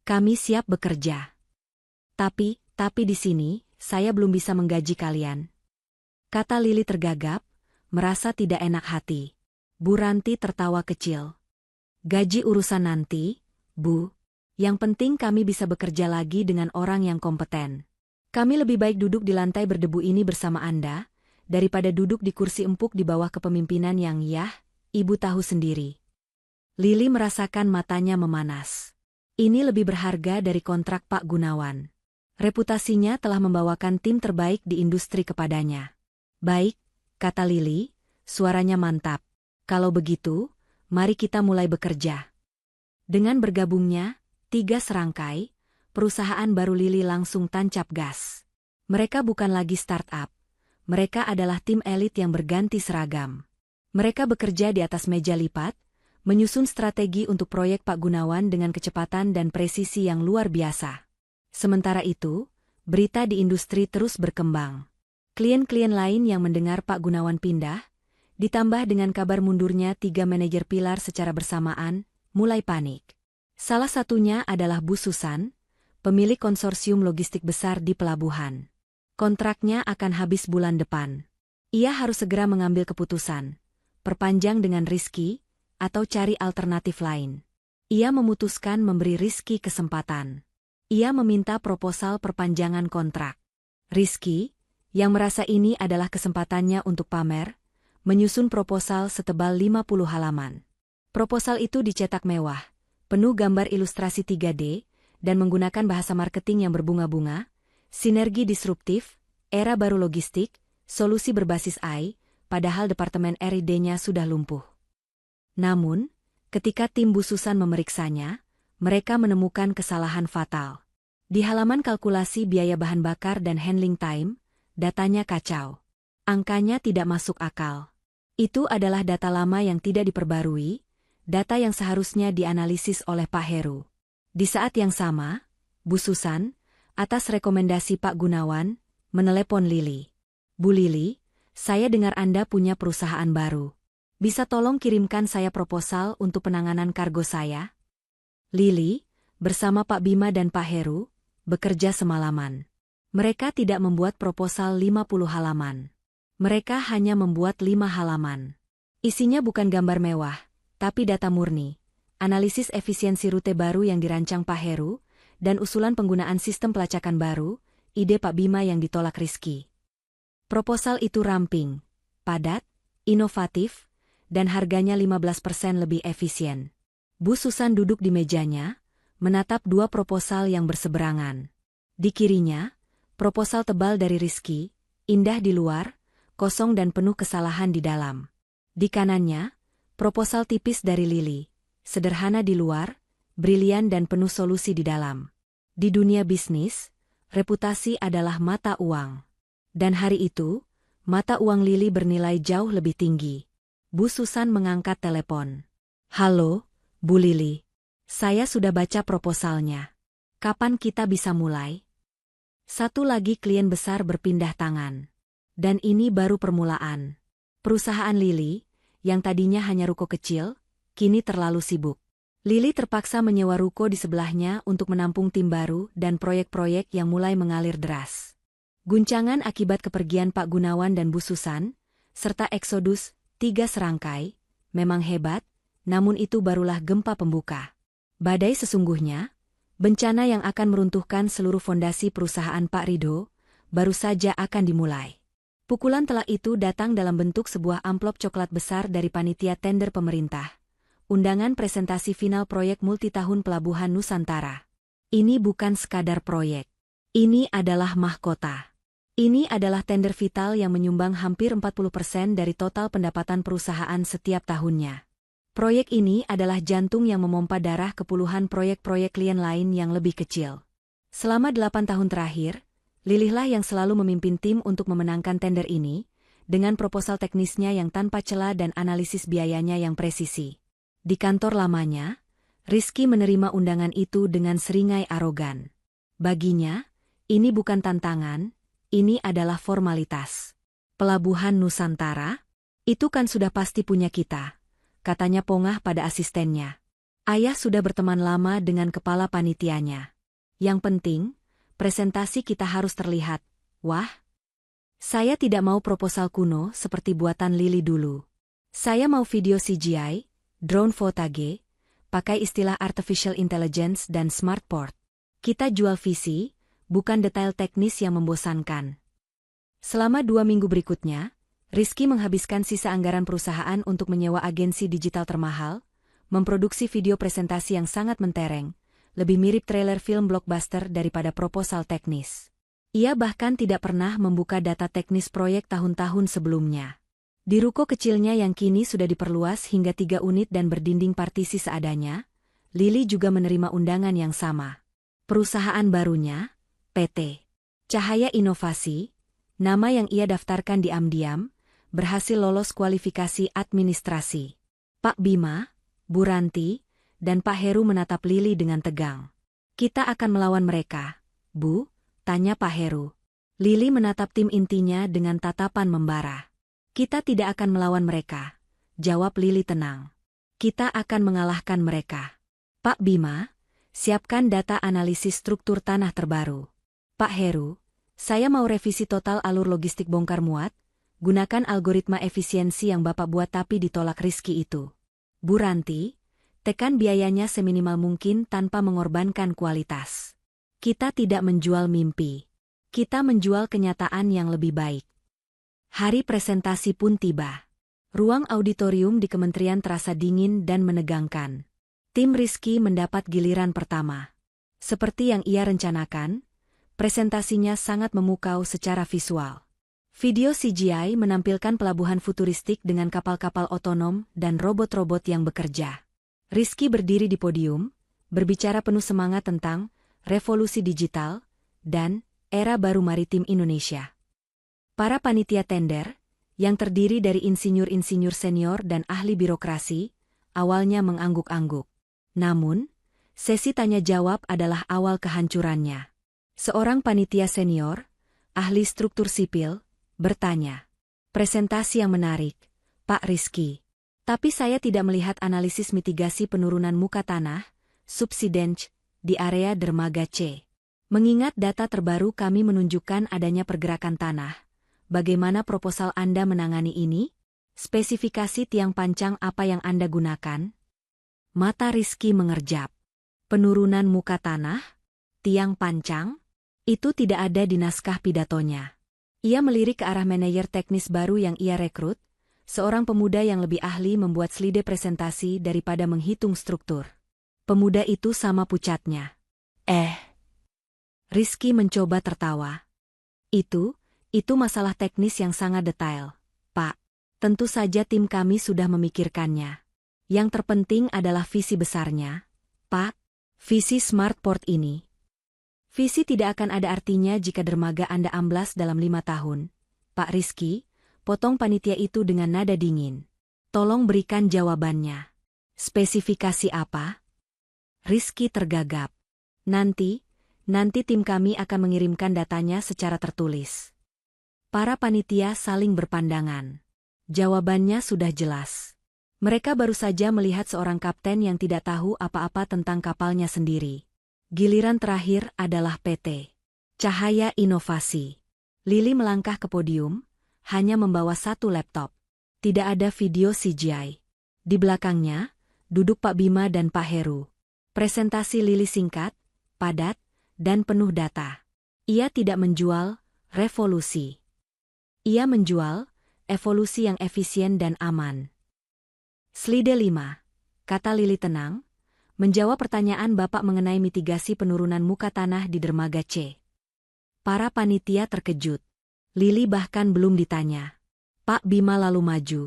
A: Kami siap bekerja. Tapi di sini, saya belum bisa menggaji kalian. Kata Lili tergagap, merasa tidak enak hati. Bu Ranti tertawa kecil. Gaji urusan nanti, Bu. Yang penting kami bisa bekerja lagi dengan orang yang kompeten. Kami lebih baik duduk di lantai berdebu ini bersama Anda, daripada duduk di kursi empuk di bawah kepemimpinan yang ibu tahu sendiri. Lili merasakan matanya memanas. Ini lebih berharga dari kontrak Pak Gunawan. Reputasinya telah membawakan tim terbaik di industri kepadanya. Baik, kata Lili, suaranya mantap. Kalau begitu, mari kita mulai bekerja. Dengan bergabungnya 3 serangkai, perusahaan baru Lili langsung tancap gas. Mereka bukan lagi startup. Mereka adalah tim elit yang berganti seragam. Mereka bekerja di atas meja lipat, menyusun strategi untuk proyek Pak Gunawan dengan kecepatan dan presisi yang luar biasa. Sementara itu, berita di industri terus berkembang. Klien-klien lain yang mendengar Pak Gunawan pindah, ditambah dengan kabar mundurnya 3 manajer pilar secara bersamaan, mulai panik. Salah satunya adalah Bu Susan, pemilik konsorsium logistik besar di pelabuhan. Kontraknya akan habis bulan depan. Ia harus segera mengambil keputusan, perpanjang dengan Rizky, atau cari alternatif lain. Ia memutuskan memberi Rizky kesempatan. Ia meminta proposal perpanjangan kontrak. Rizky, yang merasa ini adalah kesempatannya untuk pamer, menyusun proposal setebal 50 halaman. Proposal itu dicetak mewah, penuh gambar ilustrasi 3D, dan menggunakan bahasa marketing yang berbunga-bunga, sinergi disruptif, era baru logistik, solusi berbasis AI, padahal Departemen R&D-nya sudah lumpuh. Namun, ketika tim Bu Susan memeriksanya, mereka menemukan kesalahan fatal. Di halaman kalkulasi biaya bahan bakar dan handling time, datanya kacau. Angkanya tidak masuk akal. Itu adalah data lama yang tidak diperbarui, data yang seharusnya dianalisis oleh Pak Heru. Di saat yang sama, Bu Susan, atas rekomendasi Pak Gunawan, menelepon Lili. Bu Lili, saya dengar Anda punya perusahaan baru. Bisa tolong kirimkan saya proposal untuk penanganan kargo saya? Lili, bersama Pak Bima dan Pak Heru, bekerja semalaman. Mereka tidak membuat proposal 50 halaman. Mereka hanya membuat 5 halaman. Isinya bukan gambar mewah, tapi data murni, analisis efisiensi rute baru yang dirancang Pak Heru, dan usulan penggunaan sistem pelacakan baru, ide Pak Bima yang ditolak Rizky. Proposal itu ramping, padat, inovatif, dan harganya 15% lebih efisien. Bu Susan duduk di mejanya, menatap 2 proposal yang berseberangan. Di kirinya, proposal tebal dari Rizky, indah di luar, kosong dan penuh kesalahan di dalam. Di kanannya, proposal tipis dari Lili, sederhana di luar, brilian dan penuh solusi di dalam. Di dunia bisnis, reputasi adalah mata uang. Dan hari itu, mata uang Lili bernilai jauh lebih tinggi. Bu Susan mengangkat telepon. Halo, Bu Lili. Saya sudah baca proposalnya. Kapan kita bisa mulai? Satu lagi klien besar berpindah tangan. Dan ini baru permulaan. Perusahaan Lili, yang tadinya hanya ruko kecil, kini terlalu sibuk. Lili terpaksa menyewa ruko di sebelahnya untuk menampung tim baru dan proyek-proyek yang mulai mengalir deras. Guncangan akibat kepergian Pak Gunawan dan Bu Susan, serta eksodus 3 serangkai, memang hebat, namun itu barulah gempa pembuka. Badai sesungguhnya, bencana yang akan meruntuhkan seluruh fondasi perusahaan Pak Rido, baru saja akan dimulai. Pukulan telak itu datang dalam bentuk sebuah amplop coklat besar dari panitia tender pemerintah. Undangan presentasi final proyek multitahun Pelabuhan Nusantara. Ini bukan sekadar proyek. Ini adalah mahkota. Ini adalah tender vital yang menyumbang hampir 40% dari total pendapatan perusahaan setiap tahunnya. Proyek ini adalah jantung yang memompa darah ke puluhan proyek-proyek klien lain yang lebih kecil. Selama 8 tahun terakhir, Lilihlah yang selalu memimpin tim untuk memenangkan tender ini, dengan proposal teknisnya yang tanpa celah dan analisis biayanya yang presisi. Di kantor lamanya, Rizky menerima undangan itu dengan seringai arogan. Baginya, ini bukan tantangan, ini adalah formalitas. Pelabuhan Nusantara? Itu kan sudah pasti punya kita, katanya pongah pada asistennya. Ayah sudah berteman lama dengan kepala panitianya. Yang penting, presentasi kita harus terlihat. Wah, saya tidak mau proposal kuno seperti buatan Lili dulu. Saya mau video CGI, drone footage, pakai istilah artificial intelligence dan smart port. Kita jual visi, bukan detail teknis yang membosankan. Selama 2 minggu berikutnya, Rizky menghabiskan sisa anggaran perusahaan untuk menyewa agensi digital termahal, memproduksi video presentasi yang sangat mentereng, lebih mirip trailer film blockbuster daripada proposal teknis. Ia bahkan tidak pernah membuka data teknis proyek tahun-tahun sebelumnya. Di ruko kecilnya yang kini sudah diperluas hingga 3 unit dan berdinding partisi seadanya, Lily juga menerima undangan yang sama. Perusahaan barunya, PT Cahaya Inovasi, nama yang ia daftarkan diam-diam, berhasil lolos kualifikasi administrasi. Pak Bima, Bu Ranti, dan Pak Heru menatap Lily dengan tegang. Kita akan melawan mereka, Bu, tanya Pak Heru. Lily menatap tim intinya dengan tatapan membara. Kita tidak akan melawan mereka, jawab Lily tenang. Kita akan mengalahkan mereka. Pak Bima, siapkan data analisis struktur tanah terbaru. Pak Heru, saya mau revisi total alur logistik bongkar muat, gunakan algoritma efisiensi yang Bapak buat tapi ditolak Rizky itu. Bu Ranti, tekan biayanya seminimal mungkin tanpa mengorbankan kualitas. Kita tidak menjual mimpi. Kita menjual kenyataan yang lebih baik. Hari presentasi pun tiba. Ruang auditorium di kementerian terasa dingin dan menegangkan. Tim Rizky mendapat giliran pertama. Seperti yang ia rencanakan, presentasinya sangat memukau secara visual. Video CGI menampilkan pelabuhan futuristik dengan kapal-kapal otonom dan robot-robot yang bekerja. Rizky berdiri di podium, berbicara penuh semangat tentang revolusi digital dan era baru maritim Indonesia. Para panitia tender, yang terdiri dari insinyur-insinyur senior dan ahli birokrasi, awalnya mengangguk-angguk. Namun, sesi tanya-jawab adalah awal kehancurannya. Seorang panitia senior, ahli struktur sipil, bertanya, presentasi yang menarik, Pak Rizky. Tapi saya tidak melihat analisis mitigasi penurunan muka tanah, subsidence, di area dermaga C. Mengingat data terbaru kami menunjukkan adanya pergerakan tanah, bagaimana proposal Anda menangani ini? Spesifikasi tiang pancang apa yang Anda gunakan? Mata Rizky mengerjap. Penurunan muka tanah? Tiang pancang? Itu tidak ada di naskah pidatonya. Ia melirik ke arah manajer teknis baru yang ia rekrut, seorang pemuda yang lebih ahli membuat slide presentasi daripada menghitung struktur. Pemuda itu sama pucatnya. Rizky mencoba tertawa. Itu masalah teknis yang sangat detail, Pak. Tentu saja tim kami sudah memikirkannya. Yang terpenting adalah visi besarnya, Pak. Visi Smart Port ini. Visi tidak akan ada artinya jika dermaga Anda amblas dalam 5 tahun. Pak Rizky, potong panitia itu dengan nada dingin. Tolong berikan jawabannya. Spesifikasi apa? Rizky tergagap. Nanti tim kami akan mengirimkan datanya secara tertulis. Para panitia saling berpandangan. Jawabannya sudah jelas. Mereka baru saja melihat seorang kapten yang tidak tahu apa-apa tentang kapalnya sendiri. Giliran terakhir adalah PT Cahaya Inovasi. Lily melangkah ke podium, hanya membawa 1 laptop. Tidak ada video CGI. Di belakangnya, duduk Pak Bima dan Pak Heru. Presentasi Lily singkat, padat, dan penuh data. Ia tidak menjual revolusi. Ia menjual evolusi yang efisien dan aman. Slide 5. Kata Lily tenang, menjawab pertanyaan Bapak mengenai mitigasi penurunan muka tanah di dermaga C. Para panitia terkejut. Lily bahkan belum ditanya. Pak Bima lalu maju.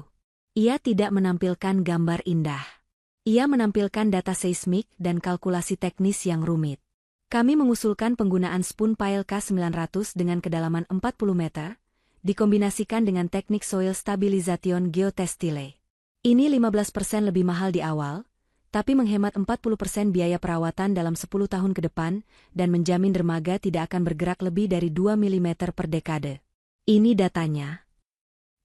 A: Ia tidak menampilkan gambar indah. Ia menampilkan data seismik dan kalkulasi teknis yang rumit. Kami mengusulkan penggunaan spoon pile K900 dengan kedalaman 40 meter, dikombinasikan dengan teknik soil stabilization geotestile. Ini 15% lebih mahal di awal, tapi menghemat 40% biaya perawatan dalam 10 tahun ke depan dan menjamin dermaga tidak akan bergerak lebih dari 2 mm per dekade. Ini datanya.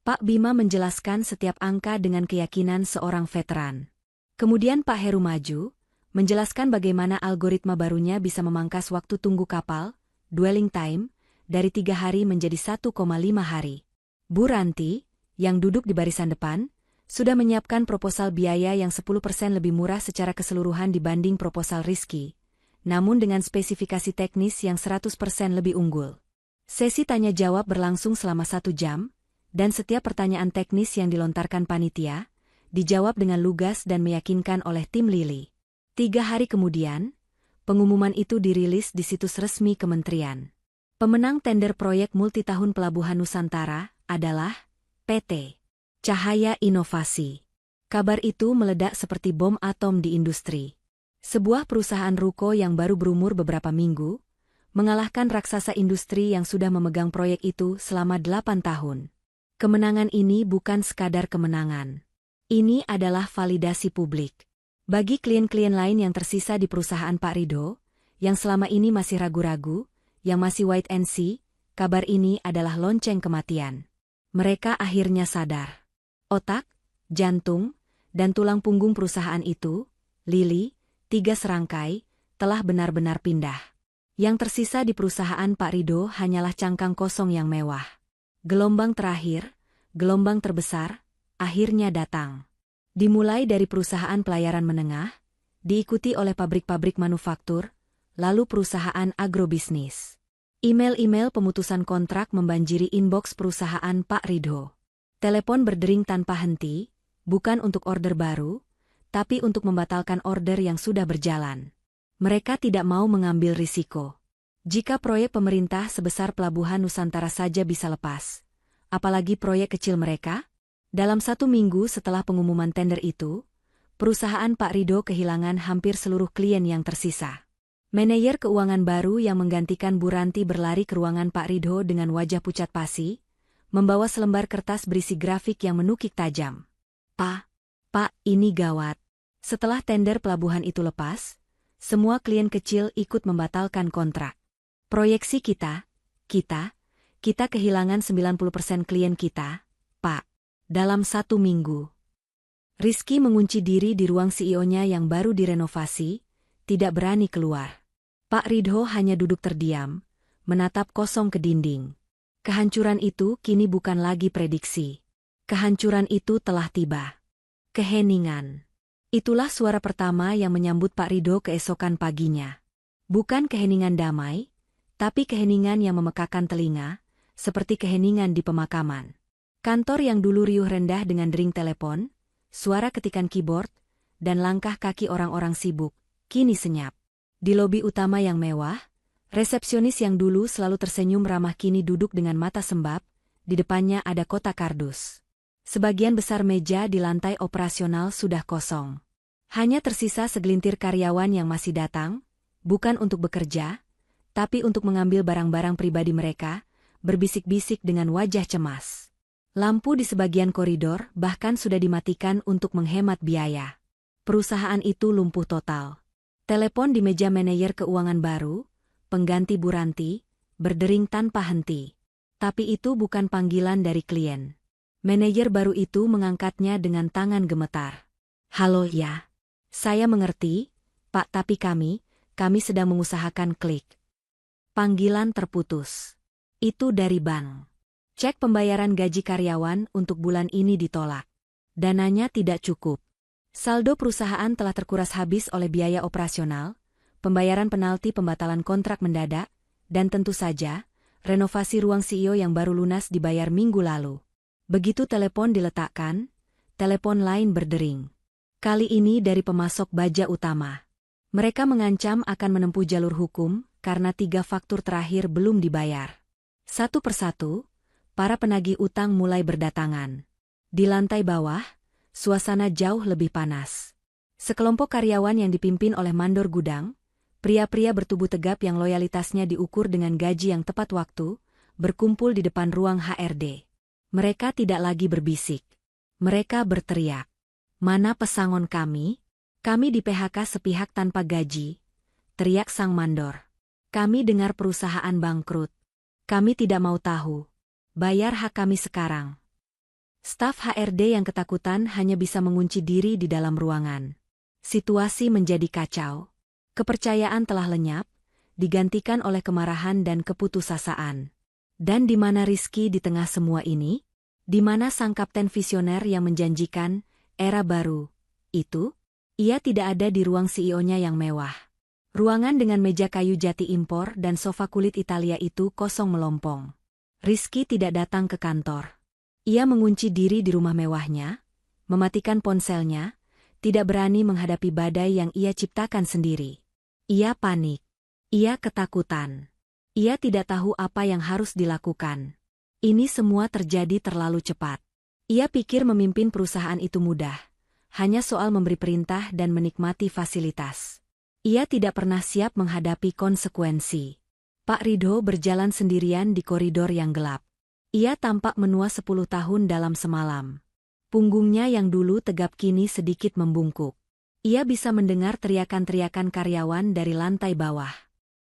A: Pak Bima menjelaskan setiap angka dengan keyakinan seorang veteran. Kemudian Pak Heru maju, menjelaskan bagaimana algoritma barunya bisa memangkas waktu tunggu kapal, dwelling time, dari 3 hari menjadi 1,5 hari. Bu Ranti, yang duduk di barisan depan, sudah menyiapkan proposal biaya yang 10% lebih murah secara keseluruhan dibanding proposal Rizky, namun dengan spesifikasi teknis yang 100% lebih unggul. Sesi tanya-jawab berlangsung selama 1 jam, Dan setiap pertanyaan teknis yang dilontarkan panitia, dijawab dengan lugas dan meyakinkan oleh tim Lili. 3 hari kemudian, pengumuman itu dirilis di situs resmi kementerian. Pemenang tender proyek multitahun Pelabuhan Nusantara adalah PT Cahaya Inovasi. Kabar itu meledak seperti bom atom di industri. Sebuah perusahaan ruko yang baru berumur beberapa minggu, mengalahkan raksasa industri yang sudah memegang proyek itu selama 8 tahun. Kemenangan ini bukan sekadar kemenangan. Ini adalah validasi publik. Bagi klien-klien lain yang tersisa di perusahaan Pak Ridho, yang selama ini masih ragu-ragu, yang masih wait and see, kabar ini adalah lonceng kematian. Mereka akhirnya sadar. Otak, jantung, dan tulang punggung perusahaan itu, Lili, 3 serangkai, telah benar-benar pindah. Yang tersisa di perusahaan Pak Ridho hanyalah cangkang kosong yang mewah. Gelombang terakhir, gelombang terbesar, akhirnya datang. Dimulai dari perusahaan pelayaran menengah, diikuti oleh pabrik-pabrik manufaktur, lalu perusahaan agrobisnis. Email-email pemutusan kontrak membanjiri inbox perusahaan Pak Ridho. Telepon berdering tanpa henti, bukan untuk order baru, tapi untuk membatalkan order yang sudah berjalan. Mereka tidak mau mengambil risiko. Jika proyek pemerintah sebesar Pelabuhan Nusantara saja bisa lepas, apalagi proyek kecil mereka? Dalam 1 minggu setelah pengumuman tender itu, perusahaan Pak Ridho kehilangan hampir seluruh klien yang tersisa. Manajer keuangan baru yang menggantikan Bu Ranti berlari ke ruangan Pak Ridho dengan wajah pucat pasi, membawa selembar kertas berisi grafik yang menukik tajam. Pak, ini gawat. Setelah tender pelabuhan itu lepas, semua klien kecil ikut membatalkan kontrak. Proyeksi kita kehilangan 90% klien kita, Pak. Dalam 1 minggu. Rizky mengunci diri di ruang CEO-nya yang baru direnovasi, tidak berani keluar. Pak Ridho hanya duduk terdiam, menatap kosong ke dinding. Kehancuran itu kini bukan lagi prediksi. Kehancuran itu telah tiba. Keheningan. Itulah suara pertama yang menyambut Pak Ridho keesokan paginya. Bukan keheningan damai, tapi keheningan yang memekakan telinga, seperti keheningan di pemakaman. Kantor yang dulu riuh rendah dengan dering telepon, suara ketikan keyboard, dan langkah kaki orang-orang sibuk, kini senyap. Di lobi utama yang mewah, resepsionis yang dulu selalu tersenyum ramah kini duduk dengan mata sembab, di depannya ada kotak kardus. Sebagian besar meja di lantai operasional sudah kosong. Hanya tersisa segelintir karyawan yang masih datang, bukan untuk bekerja, tapi untuk mengambil barang-barang pribadi mereka, berbisik-bisik dengan wajah cemas. Lampu di sebagian koridor bahkan sudah dimatikan untuk menghemat biaya. Perusahaan itu lumpuh total. Telepon di meja manajer keuangan baru, pengganti Bu Ranti, berdering tanpa henti. Tapi itu bukan panggilan dari klien. Manajer baru itu mengangkatnya dengan tangan gemetar. Halo ya. Saya mengerti, Pak, tapi kami sedang mengusahakan klik. Panggilan terputus. Itu dari bank. Cek pembayaran gaji karyawan untuk bulan ini ditolak. Dananya tidak cukup. Saldo perusahaan telah terkuras habis oleh biaya operasional, pembayaran penalti pembatalan kontrak mendadak, dan tentu saja, renovasi ruang CEO yang baru lunas dibayar minggu lalu. Begitu telepon diletakkan, telepon lain berdering. Kali ini dari pemasok baja utama. Mereka mengancam akan menempuh jalur hukum karena 3 faktur terakhir belum dibayar. Satu persatu, para penagih utang mulai berdatangan. Di lantai bawah, suasana jauh lebih panas. Sekelompok karyawan yang dipimpin oleh mandor gudang, pria-pria bertubuh tegap yang loyalitasnya diukur dengan gaji yang tepat waktu, berkumpul di depan ruang HRD. Mereka tidak lagi berbisik. Mereka berteriak. Mana pesangon kami? Kami di PHK sepihak tanpa gaji. Teriak sang mandor. Kami dengar perusahaan bangkrut. Kami tidak mau tahu. Bayar hak kami sekarang. Staf HRD yang ketakutan hanya bisa mengunci diri di dalam ruangan. Situasi menjadi kacau. Kepercayaan telah lenyap, digantikan oleh kemarahan dan keputusasaan. Dan di mana Rizky di tengah semua ini? Di mana sang kapten visioner yang menjanjikan era baru? Itu? Ia tidak ada di ruang CEO-nya yang mewah. Ruangan dengan meja kayu jati impor dan sofa kulit Italia itu kosong melompong. Rizky tidak datang ke kantor. Ia mengunci diri di rumah mewahnya, mematikan ponselnya, tidak berani menghadapi badai yang ia ciptakan sendiri. Ia panik. Ia ketakutan. Ia tidak tahu apa yang harus dilakukan. Ini semua terjadi terlalu cepat. Ia pikir memimpin perusahaan itu mudah. Hanya soal memberi perintah dan menikmati fasilitas. Ia tidak pernah siap menghadapi konsekuensi. Pak Ridho berjalan sendirian di koridor yang gelap. Ia tampak menua 10 tahun dalam semalam. Punggungnya yang dulu tegap kini sedikit membungkuk. Ia bisa mendengar teriakan-teriakan karyawan dari lantai bawah.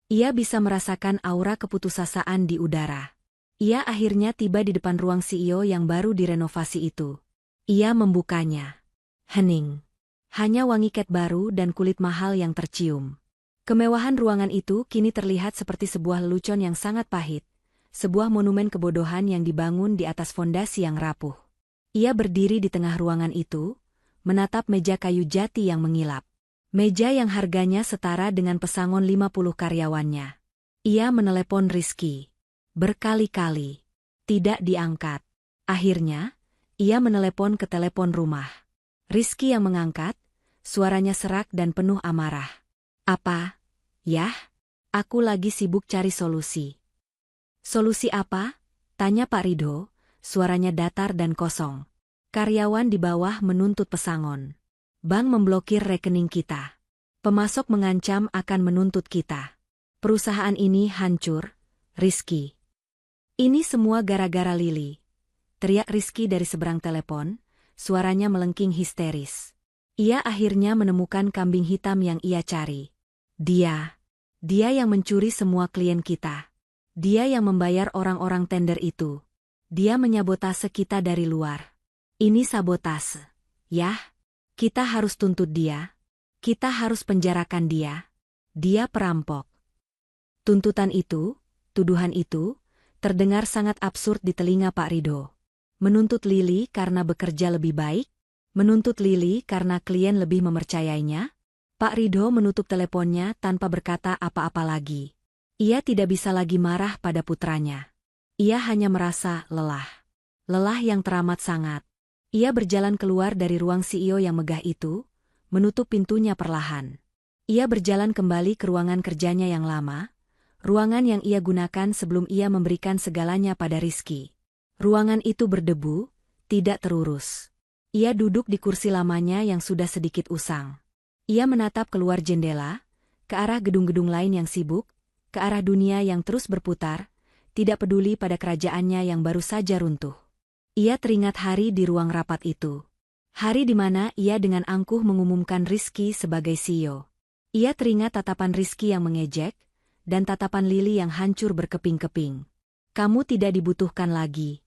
A: Ia bisa merasakan aura keputusasaan di udara. Ia akhirnya tiba di depan ruang CEO yang baru direnovasi itu. Ia membukanya. Hening. Hanya wangi cat baru dan kulit mahal yang tercium. Kemewahan ruangan itu kini terlihat seperti sebuah lelucon yang sangat pahit, sebuah monumen kebodohan yang dibangun di atas fondasi yang rapuh. Ia berdiri di tengah ruangan itu, menatap meja kayu jati yang mengilap. Meja yang harganya setara dengan pesangon 50 karyawannya. Ia menelepon Rizky. Berkali-kali. Tidak diangkat. Akhirnya, ia menelepon ke telepon rumah. Rizky yang mengangkat, suaranya serak dan penuh amarah. Apa? Yah? Aku lagi sibuk cari solusi. Solusi apa? Tanya Pak Ridho, suaranya datar dan kosong. Karyawan di bawah menuntut pesangon. Bank memblokir rekening kita. Pemasok mengancam akan menuntut kita. Perusahaan ini hancur, Rizky. Ini semua gara-gara Lili. Teriak Rizky dari seberang telepon, suaranya melengking histeris. Ia akhirnya menemukan kambing hitam yang ia cari. Dia yang mencuri semua klien kita. Dia yang membayar orang-orang tender itu. Dia menyabotase kita dari luar. Ini sabotase. Yah, kita harus tuntut dia. Kita harus penjarakan dia. Dia perampok. Tuntutan itu, tuduhan itu, terdengar sangat absurd di telinga Pak Ridho. Menuntut Lili karena bekerja lebih baik? Menuntut Lili karena klien lebih memercayainya? Pak Ridho menutup teleponnya tanpa berkata apa-apa lagi. Ia tidak bisa lagi marah pada putranya. Ia hanya merasa lelah. Lelah yang teramat sangat. Ia berjalan keluar dari ruang CEO yang megah itu, menutup pintunya perlahan. Ia berjalan kembali ke ruangan kerjanya yang lama, ruangan yang ia gunakan sebelum ia memberikan segalanya pada Rizky. Ruangan itu berdebu, tidak terurus. Ia duduk di kursi lamanya yang sudah sedikit usang. Ia menatap keluar jendela, ke arah gedung-gedung lain yang sibuk, ke arah dunia yang terus berputar, tidak peduli pada kerajaannya yang baru saja runtuh. Ia teringat hari di ruang rapat itu. Hari di mana ia dengan angkuh mengumumkan Rizky sebagai CEO. Ia teringat tatapan Rizky yang mengejek, dan tatapan Lili yang hancur berkeping-keping. Kamu tidak dibutuhkan lagi.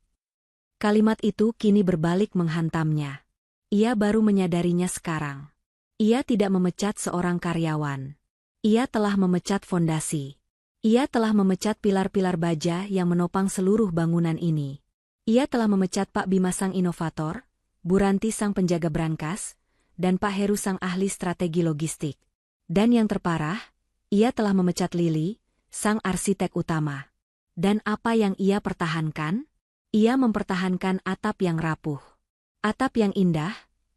A: Kalimat itu kini berbalik menghantamnya. Ia baru menyadarinya sekarang. Ia tidak memecat seorang karyawan. Ia telah memecat fondasi. Ia telah memecat pilar-pilar baja yang menopang seluruh bangunan ini. Ia telah memecat Pak Bima sang inovator, Bu Ranti sang penjaga brankas, dan Pak Heru sang ahli strategi logistik. Dan yang terparah, ia telah memecat Lili, sang arsitek utama. Dan apa yang ia pertahankan? Ia mempertahankan atap yang rapuh. Atap yang indah,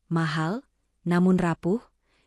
A: mahal, namun rapuh,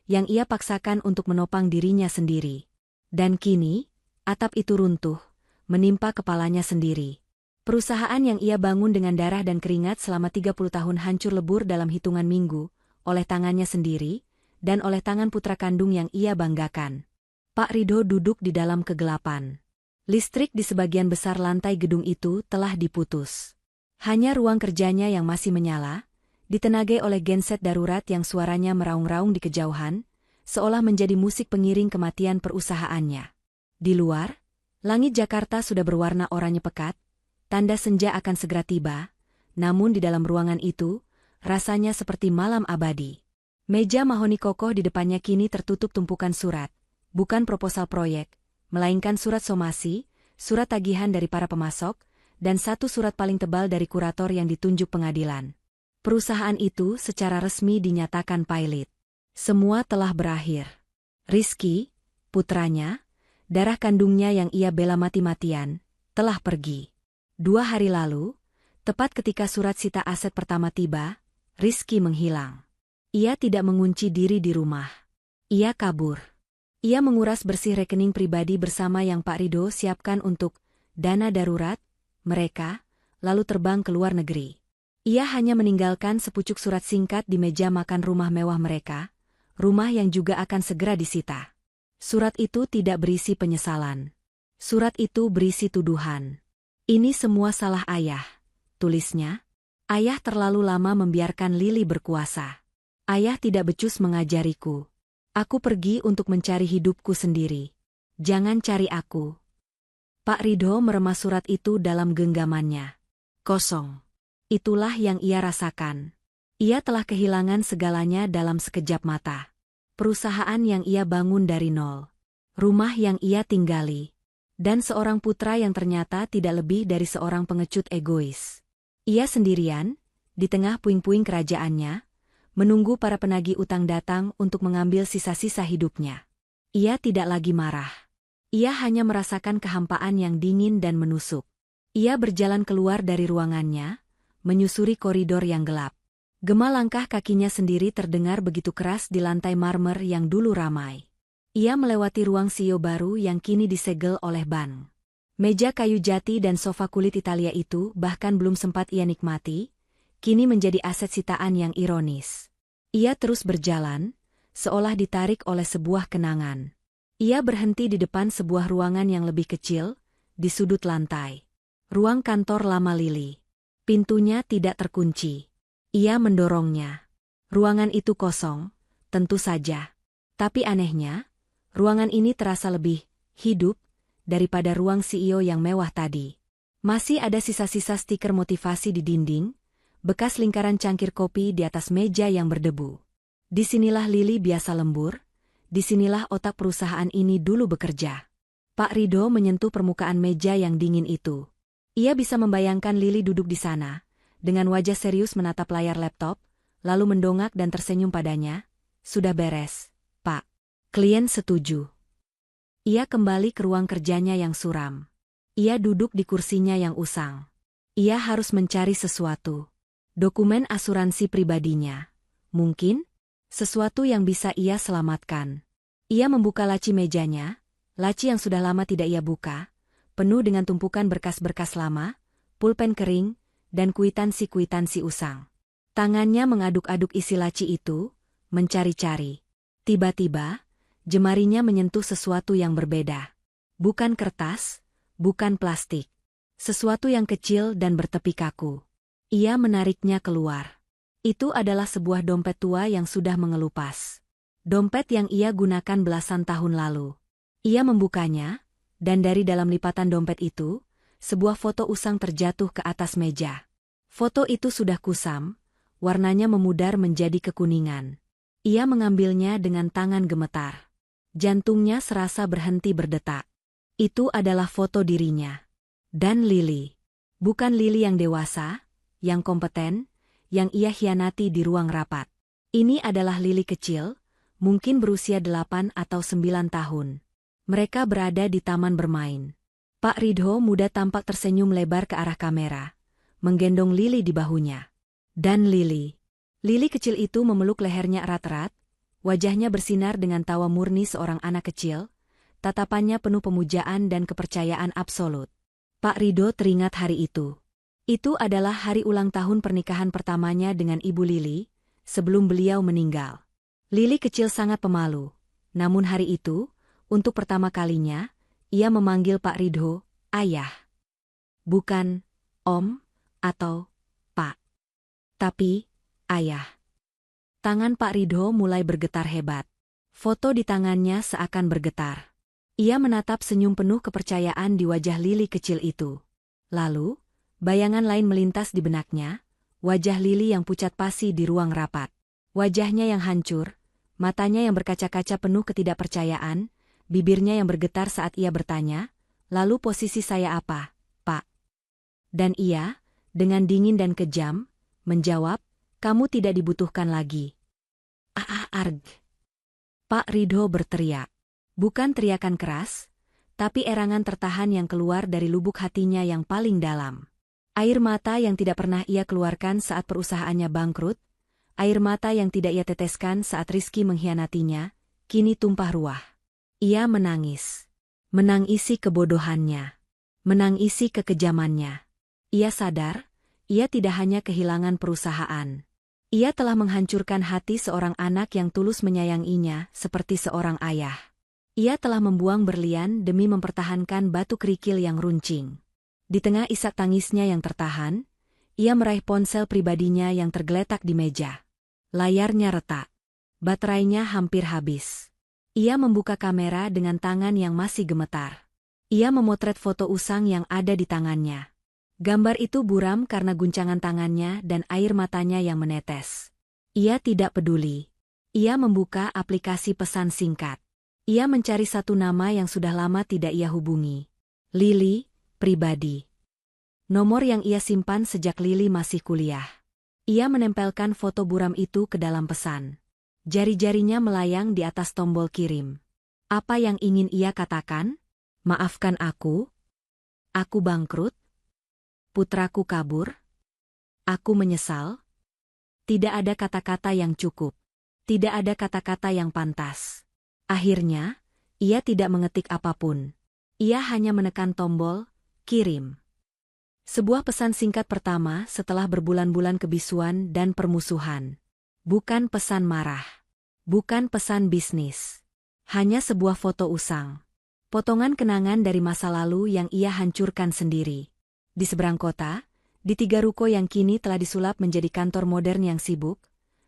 A: yang ia paksakan untuk menopang dirinya sendiri. Dan kini, atap itu runtuh, menimpa kepalanya sendiri. Perusahaan yang ia bangun dengan darah dan keringat selama 30 tahun hancur lebur dalam hitungan minggu, oleh tangannya sendiri, dan oleh tangan putra kandung yang ia banggakan. Pak Ridho duduk di dalam kegelapan. Listrik di sebagian besar lantai gedung itu telah diputus. Hanya ruang kerjanya yang masih menyala, ditenagai oleh genset darurat yang suaranya meraung-raung di kejauhan, seolah menjadi musik pengiring kematian perusahaannya. Di luar, langit Jakarta sudah berwarna oranye pekat, tanda senja akan segera tiba, namun di dalam ruangan itu, rasanya seperti malam abadi. Meja mahoni kokoh di depannya kini tertutup tumpukan surat, bukan proposal proyek, melainkan surat somasi, surat tagihan dari para pemasok, dan satu surat paling tebal dari kurator yang ditunjuk pengadilan. Perusahaan itu secara resmi dinyatakan pailit. Semua telah berakhir. Rizky, putranya, darah kandungnya yang ia bela mati-matian, telah pergi. 2 hari lalu, Tepat ketika surat sita aset pertama tiba, Rizky menghilang. Ia tidak mengunci diri di rumah. Ia kabur. Ia menguras bersih rekening pribadi bersama yang Pak Ridho siapkan untuk dana darurat mereka, lalu terbang ke luar negeri. Ia hanya meninggalkan sepucuk surat singkat di meja makan rumah mewah mereka, rumah yang juga akan segera disita. Surat itu tidak berisi penyesalan. Surat itu berisi tuduhan. Ini semua salah ayah, tulisnya. Ayah terlalu lama membiarkan Lili berkuasa. Ayah tidak becus mengajariku. Aku pergi untuk mencari hidupku sendiri. Jangan cari aku. Pak Ridho meremas surat itu dalam genggamannya. Kosong. Itulah yang ia rasakan. Ia telah kehilangan segalanya dalam sekejap mata. Perusahaan yang ia bangun dari nol. Rumah yang ia tinggali. Dan seorang putra yang ternyata tidak lebih dari seorang pengecut egois. Ia sendirian, di tengah puing-puing kerajaannya, menunggu para penagih utang datang untuk mengambil sisa-sisa hidupnya. Ia tidak lagi marah. Ia hanya merasakan kehampaan yang dingin dan menusuk. Ia berjalan keluar dari ruangannya, menyusuri koridor yang gelap. Gema langkah kakinya sendiri terdengar begitu keras di lantai marmer yang dulu ramai. Ia melewati ruang CEO baru yang kini disegel oleh ban. Meja kayu jati dan sofa kulit Italia itu bahkan belum sempat ia nikmati, kini menjadi aset sitaan yang ironis. Ia terus berjalan, seolah ditarik oleh sebuah kenangan. Ia berhenti di depan sebuah ruangan yang lebih kecil, di sudut lantai. Ruang kantor lama Lili. Pintunya tidak terkunci. Ia mendorongnya. Ruangan itu kosong, tentu saja. Tapi anehnya, ruangan ini terasa lebih hidup daripada ruang CEO yang mewah tadi. Masih ada sisa-sisa stiker motivasi di dinding, bekas lingkaran cangkir kopi di atas meja yang berdebu. Disinilah Lili biasa lembur, disinilah otak perusahaan ini dulu bekerja. Pak Ridho menyentuh permukaan meja yang dingin itu. Ia bisa membayangkan Lili duduk di sana, dengan wajah serius menatap layar laptop, lalu mendongak dan tersenyum padanya. Sudah beres, Pak. Klien setuju. Ia kembali ke ruang kerjanya yang suram. Ia duduk di kursinya yang usang. Ia harus mencari sesuatu. Dokumen asuransi pribadinya. Mungkin sesuatu yang bisa ia selamatkan. Ia membuka laci mejanya, laci yang sudah lama tidak ia buka, penuh dengan tumpukan berkas-berkas lama, pulpen kering, dan kuitansi-kuitansi usang. Tangannya mengaduk-aduk isi laci itu, mencari-cari. Tiba-tiba, jemarinya menyentuh sesuatu yang berbeda. Bukan kertas, bukan plastik. Sesuatu yang kecil dan bertepi kaku. Ia menariknya keluar. Itu adalah sebuah dompet tua yang sudah mengelupas. Dompet yang ia gunakan belasan tahun lalu. Ia membukanya, dan dari dalam lipatan dompet itu, sebuah foto usang terjatuh ke atas meja. Foto itu sudah kusam, warnanya memudar menjadi kekuningan. Ia mengambilnya dengan tangan gemetar. Jantungnya serasa berhenti berdetak. Itu adalah foto dirinya. Dan Lili. Bukan Lili yang dewasa, yang kompeten, yang ia hianati di ruang rapat. Ini adalah Lili kecil, mungkin berusia 8 atau 9 tahun. Mereka berada di taman bermain. Pak Ridho muda tampak tersenyum lebar ke arah kamera, menggendong Lili di bahunya. Dan Lili. Lili kecil itu memeluk lehernya erat-erat, wajahnya bersinar dengan tawa murni seorang anak kecil, tatapannya penuh pemujaan dan kepercayaan absolut. Pak Ridho teringat hari itu. Itu adalah hari ulang tahun pernikahan pertamanya dengan Ibu Lili, sebelum beliau meninggal. Lili kecil sangat pemalu, namun hari itu, untuk pertama kalinya, ia memanggil Pak Ridho, Ayah. Bukan Om atau Pak. Tapi, Ayah. Tangan Pak Ridho mulai bergetar hebat. Foto di tangannya seakan bergetar. Ia menatap senyum penuh kepercayaan di wajah Lili kecil itu. Lalu, bayangan lain melintas di benaknya, wajah Lili yang pucat pasi di ruang rapat. Wajahnya yang hancur, matanya yang berkaca-kaca penuh ketidakpercayaan, bibirnya yang bergetar saat ia bertanya, lalu posisi saya apa, Pak? Dan ia, dengan dingin dan kejam, menjawab, kamu tidak dibutuhkan lagi. Arg. Pak Ridho berteriak. Bukan teriakan keras, tapi erangan tertahan yang keluar dari lubuk hatinya yang paling dalam. Air mata yang tidak pernah ia keluarkan saat perusahaannya bangkrut, air mata yang tidak ia teteskan saat Rizky mengkhianatinya, kini tumpah ruah. Ia menangis. Menangisi kebodohannya. Menangisi kekejamannya. Ia sadar, ia tidak hanya kehilangan perusahaan. Ia telah menghancurkan hati seorang anak yang tulus menyayanginya seperti seorang ayah. Ia telah membuang berlian demi mempertahankan batu kerikil yang runcing. Di tengah isak tangisnya yang tertahan, ia meraih ponsel pribadinya yang tergeletak di meja. Layarnya retak. Baterainya hampir habis. Ia membuka kamera dengan tangan yang masih gemetar. Ia memotret foto usang yang ada di tangannya. Gambar itu buram karena guncangan tangannya dan air matanya yang menetes. Ia tidak peduli. Ia membuka aplikasi pesan singkat. Ia mencari satu nama yang sudah lama tidak ia hubungi. Lily, pribadi. Nomor yang ia simpan sejak Lily masih kuliah. Ia menempelkan foto buram itu ke dalam pesan. Jari-jarinya melayang di atas tombol kirim. Apa yang ingin ia katakan? Maafkan aku? Aku bangkrut? Putraku kabur? Aku menyesal? Tidak ada kata-kata yang cukup. Tidak ada kata-kata yang pantas. Akhirnya, ia tidak mengetik apapun. Ia hanya menekan tombol, kirim. Sebuah pesan singkat pertama setelah berbulan-bulan kebisuan dan permusuhan. Bukan pesan marah. Bukan pesan bisnis. Hanya sebuah foto usang. Potongan kenangan dari masa lalu yang ia hancurkan sendiri. Di seberang kota, di 3 ruko yang kini telah disulap menjadi kantor modern yang sibuk,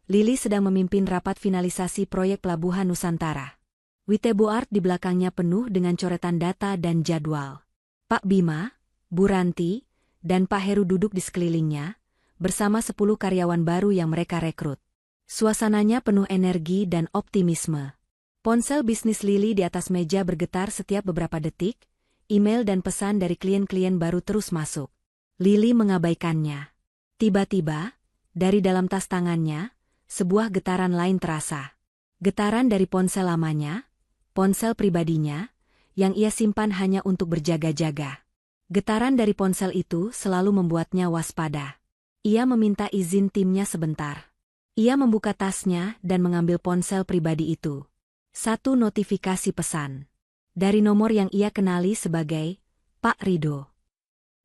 A: Lily sedang memimpin rapat finalisasi proyek Pelabuhan Nusantara. Witebo Art di belakangnya penuh dengan coretan data dan jadwal. Pak Bima, Bu Ranti, dan Pak Heru duduk di sekelilingnya, bersama 10 karyawan baru yang mereka rekrut. Suasananya penuh energi dan optimisme. Ponsel bisnis Lily di atas meja bergetar setiap beberapa detik, email dan pesan dari klien-klien baru terus masuk. Lily mengabaikannya. Tiba-tiba, dari dalam tas tangannya, sebuah getaran lain terasa. Getaran dari ponsel lamanya, ponsel pribadinya, yang ia simpan hanya untuk berjaga-jaga. Getaran dari ponsel itu selalu membuatnya waspada. Ia meminta izin timnya sebentar. Ia membuka tasnya dan mengambil ponsel pribadi itu. Satu notifikasi pesan. Dari nomor yang ia kenali sebagai Pak Rido.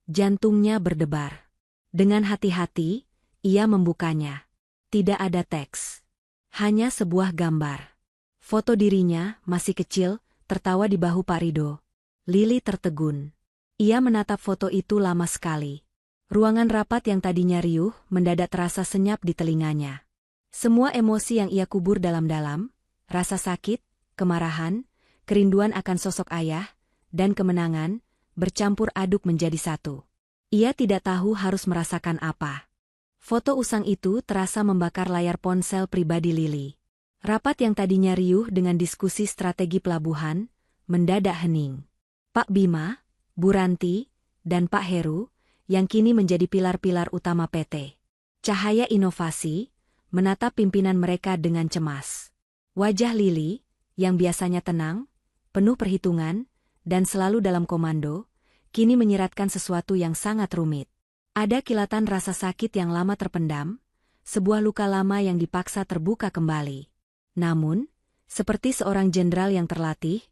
A: Jantungnya berdebar. Dengan hati-hati, ia membukanya. Tidak ada teks. Hanya sebuah gambar. Foto dirinya, masih kecil, tertawa di bahu Pak Rido. Lily tertegun. Ia menatap foto itu lama sekali. Ruangan rapat yang tadinya riuh, mendadak terasa senyap di telinganya. Semua emosi yang ia kubur dalam-dalam, rasa sakit, kemarahan, kerinduan akan sosok ayah, dan kemenangan, bercampur aduk menjadi satu. Ia tidak tahu harus merasakan apa. Foto usang itu terasa membakar layar ponsel pribadi Lily. Rapat yang tadinya riuh dengan diskusi strategi pelabuhan, mendadak hening. Pak Bima, Bu Ranti, dan Pak Heru, yang kini menjadi pilar-pilar utama PT Cahaya Inovasi, menatap pimpinan mereka dengan cemas. Wajah Lily, yang biasanya tenang, penuh perhitungan, dan selalu dalam komando, kini menyiratkan sesuatu yang sangat rumit. Ada kilatan rasa sakit yang lama terpendam, sebuah luka lama yang dipaksa terbuka kembali. Namun, seperti seorang jenderal yang terlatih,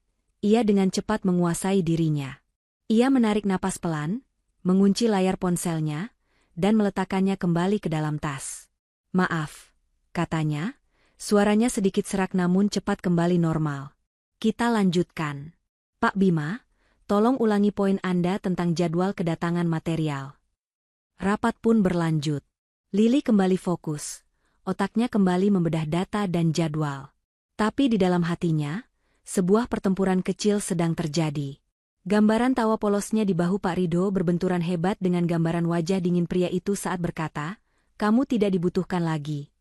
A: ia dengan cepat menguasai dirinya. Ia menarik napas pelan, mengunci layar ponselnya, dan meletakkannya kembali ke dalam tas. Maaf, katanya, suaranya sedikit serak namun cepat kembali normal. Kita lanjutkan. Pak Bima, tolong ulangi poin Anda tentang jadwal kedatangan material. Rapat pun berlanjut. Lily kembali fokus. Otaknya kembali membedah data dan jadwal. Tapi di dalam hatinya, sebuah pertempuran kecil sedang terjadi. Gambaran tawa polosnya di bahu Pak Rido berbenturan hebat dengan gambaran wajah dingin pria itu saat berkata, "Kamu tidak dibutuhkan lagi."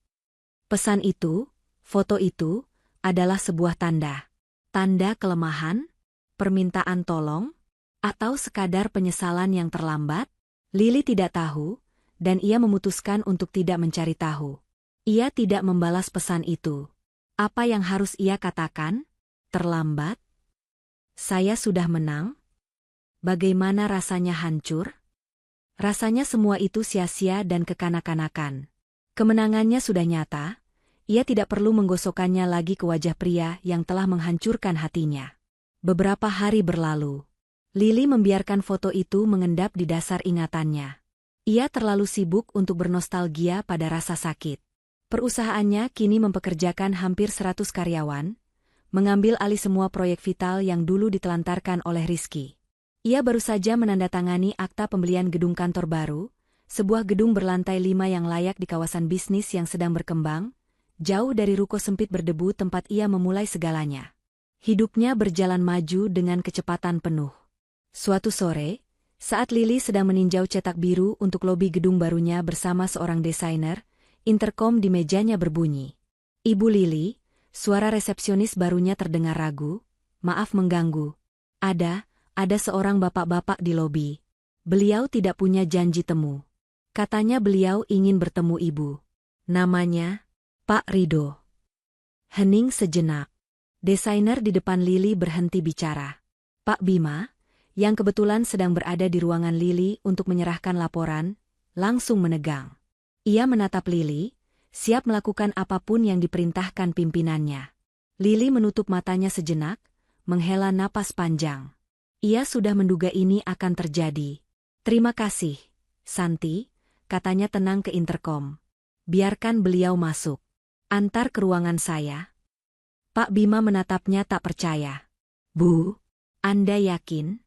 A: Pesan itu, foto itu, adalah sebuah tanda. Tanda kelemahan? Permintaan tolong? Atau sekadar penyesalan yang terlambat? Lily tidak tahu, dan ia memutuskan untuk tidak mencari tahu. Ia tidak membalas pesan itu. Apa yang harus ia katakan? Terlambat? Saya sudah menang? Bagaimana rasanya hancur? Rasanya semua itu sia-sia dan kekanak-kanakan. Kemenangannya sudah nyata, ia tidak perlu menggosokkannya lagi ke wajah pria yang telah menghancurkan hatinya. Beberapa hari berlalu. Lily membiarkan foto itu mengendap di dasar ingatannya. Ia terlalu sibuk untuk bernostalgia pada rasa sakit. Perusahaannya kini mempekerjakan hampir 100 karyawan, mengambil alih semua proyek vital yang dulu ditelantarkan oleh Rizky. Ia baru saja menandatangani akta pembelian gedung kantor baru, sebuah gedung berlantai 5 yang layak di kawasan bisnis yang sedang berkembang, jauh dari ruko sempit berdebu tempat ia memulai segalanya. Hidupnya berjalan maju dengan kecepatan penuh. Suatu sore, saat Lily sedang meninjau cetak biru untuk lobi gedung barunya bersama seorang desainer, interkom di mejanya berbunyi. "Ibu Lily," suara resepsionis barunya terdengar ragu, "maaf mengganggu. Ada seorang bapak-bapak di lobi. Beliau tidak punya janji temu. Katanya beliau ingin bertemu ibu. Namanya Pak Ridho." Hening sejenak. Desainer di depan Lily berhenti bicara. Pak Bima, yang kebetulan sedang berada di ruangan Lily untuk menyerahkan laporan, langsung menegang. Ia menatap Lily, siap melakukan apapun yang diperintahkan pimpinannya. Lily menutup matanya sejenak, menghela napas panjang. Ia sudah menduga ini akan terjadi. "Terima kasih, Santi," katanya tenang ke interkom. "Biarkan beliau masuk. Antar ke ruangan saya." Pak Bima menatapnya tak percaya. "Bu, Anda yakin?"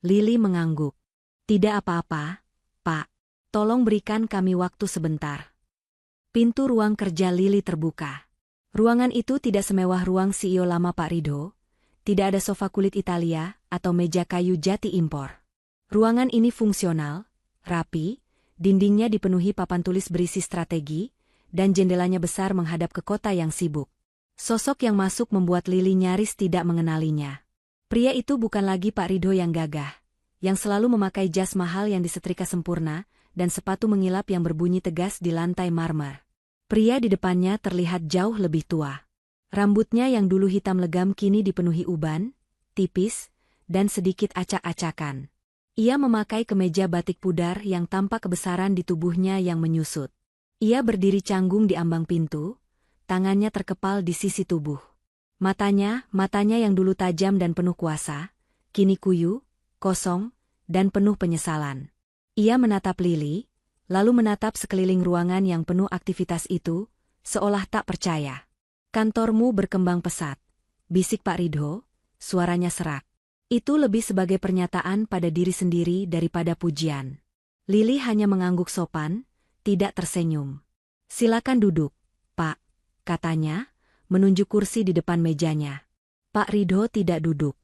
A: Lily mengangguk. "Tidak apa-apa, Pak. Tolong berikan kami waktu sebentar." Pintu ruang kerja Lily terbuka. Ruangan itu tidak semewah ruang CEO lama Pak Ridho. Tidak ada sofa kulit Italia atau meja kayu jati impor. Ruangan ini fungsional, rapi, dindingnya dipenuhi papan tulis berisi strategi, dan jendelanya besar menghadap ke kota yang sibuk. Sosok yang masuk membuat Lily nyaris tidak mengenalinya. Pria itu bukan lagi Pak Ridho yang gagah, yang selalu memakai jas mahal yang disetrika sempurna, dan sepatu mengilap yang berbunyi tegas di lantai marmer. Pria di depannya terlihat jauh lebih tua. Rambutnya yang dulu hitam legam kini dipenuhi uban, tipis, dan sedikit acak-acakan. Ia memakai kemeja batik pudar yang tampak kebesaran di tubuhnya yang menyusut. Ia berdiri canggung di ambang pintu, tangannya terkepal di sisi tubuh. Matanya yang dulu tajam dan penuh kuasa, kini kuyu, kosong, dan penuh penyesalan. Ia menatap Lily, lalu menatap sekeliling ruangan yang penuh aktivitas itu, seolah tak percaya. "Kantormu berkembang pesat," bisik Pak Ridho, suaranya serak. Itu lebih sebagai pernyataan pada diri sendiri daripada pujian. Lily hanya mengangguk sopan, tidak tersenyum. "Silakan duduk, Pak," katanya, menunjuk kursi di depan mejanya. Pak Ridho tidak duduk.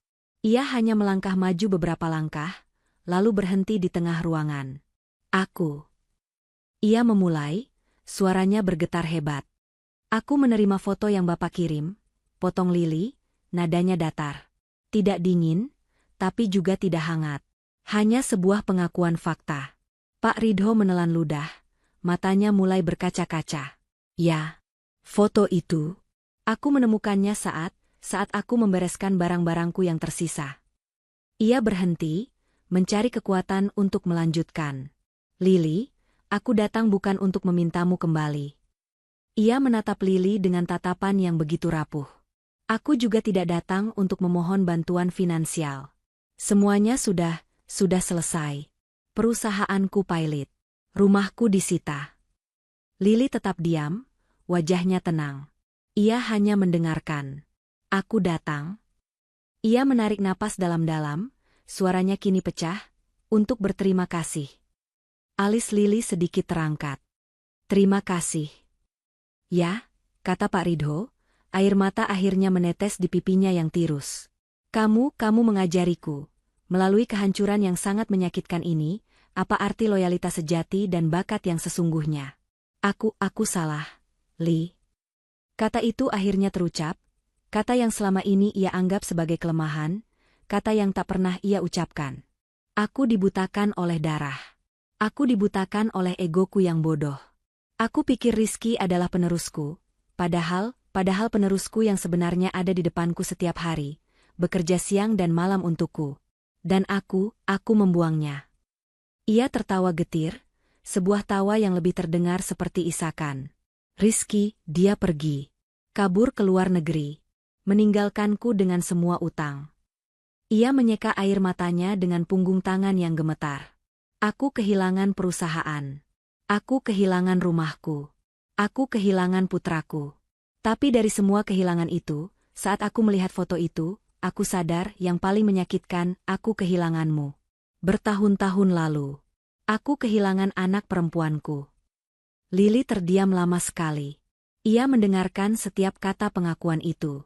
A: Ia hanya melangkah maju beberapa langkah, lalu berhenti di tengah ruangan. "Aku." Ia memulai, suaranya bergetar hebat. "Aku menerima foto yang Bapak kirim," potong Lily, nadanya datar. Tidak dingin, tapi juga tidak hangat. Hanya sebuah pengakuan fakta. Pak Ridho menelan ludah, matanya mulai berkaca-kaca. "Ya, foto itu. Aku menemukannya saat aku membereskan barang-barangku yang tersisa." Ia berhenti, mencari kekuatan untuk melanjutkan. "Lily, aku datang bukan untuk memintamu kembali." Ia menatap Lily dengan tatapan yang begitu rapuh. "Aku juga tidak datang untuk memohon bantuan finansial. Semuanya sudah selesai. Perusahaanku pailit. Rumahku disita." Lily tetap diam, wajahnya tenang. Ia hanya mendengarkan. "Aku datang." Ia menarik napas dalam-dalam, suaranya kini pecah, "untuk berterima kasih." Alis Lily sedikit terangkat. "Terima kasih." "Ya," kata Pak Ridho, air mata akhirnya menetes di pipinya yang tirus. Kamu mengajariku, melalui kehancuran yang sangat menyakitkan ini, apa arti loyalitas sejati dan bakat yang sesungguhnya. Aku salah, Li." Kata itu akhirnya terucap, kata yang selama ini ia anggap sebagai kelemahan, kata yang tak pernah ia ucapkan. "Aku dibutakan oleh darah. Aku dibutakan oleh egoku yang bodoh. Aku pikir Rizky adalah penerusku, padahal penerusku yang sebenarnya ada di depanku setiap hari, bekerja siang dan malam untukku. Dan aku membuangnya." Ia tertawa getir, sebuah tawa yang lebih terdengar seperti isakan. Rizky, dia pergi. Kabur ke luar negeri. Meninggalkanku dengan semua utang. Ia menyeka air matanya dengan punggung tangan yang gemetar. Aku kehilangan perusahaan. Aku kehilangan rumahku. Aku kehilangan putraku. Tapi dari semua kehilangan itu, saat aku melihat foto itu, aku sadar yang paling menyakitkan, aku kehilanganmu. Bertahun-tahun lalu, aku kehilangan anak perempuanku. Lili terdiam lama sekali. Ia mendengarkan setiap kata pengakuan itu.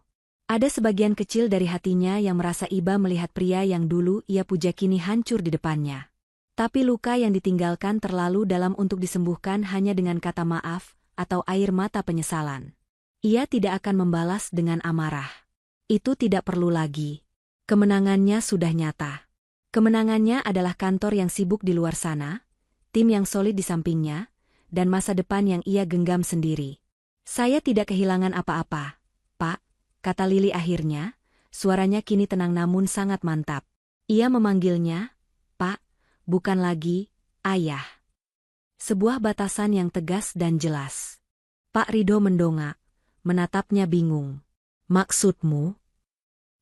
A: Ada sebagian kecil dari hatinya yang merasa iba melihat pria yang dulu ia puja kini hancur di depannya. Tapi luka yang ditinggalkan terlalu dalam untuk disembuhkan hanya dengan kata maaf atau air mata penyesalan. Ia tidak akan membalas dengan amarah. Itu tidak perlu lagi. Kemenangannya sudah nyata. Kemenangannya adalah kantor yang sibuk di luar sana, tim yang solid di sampingnya, dan masa depan yang ia genggam sendiri. Saya tidak kehilangan apa-apa, Pak, kata Lili akhirnya, suaranya kini tenang namun sangat mantap. Ia memanggilnya, Pak, bukan lagi, Ayah. Sebuah batasan yang tegas dan jelas. Pak Ridho mendongak, menatapnya bingung. Maksudmu?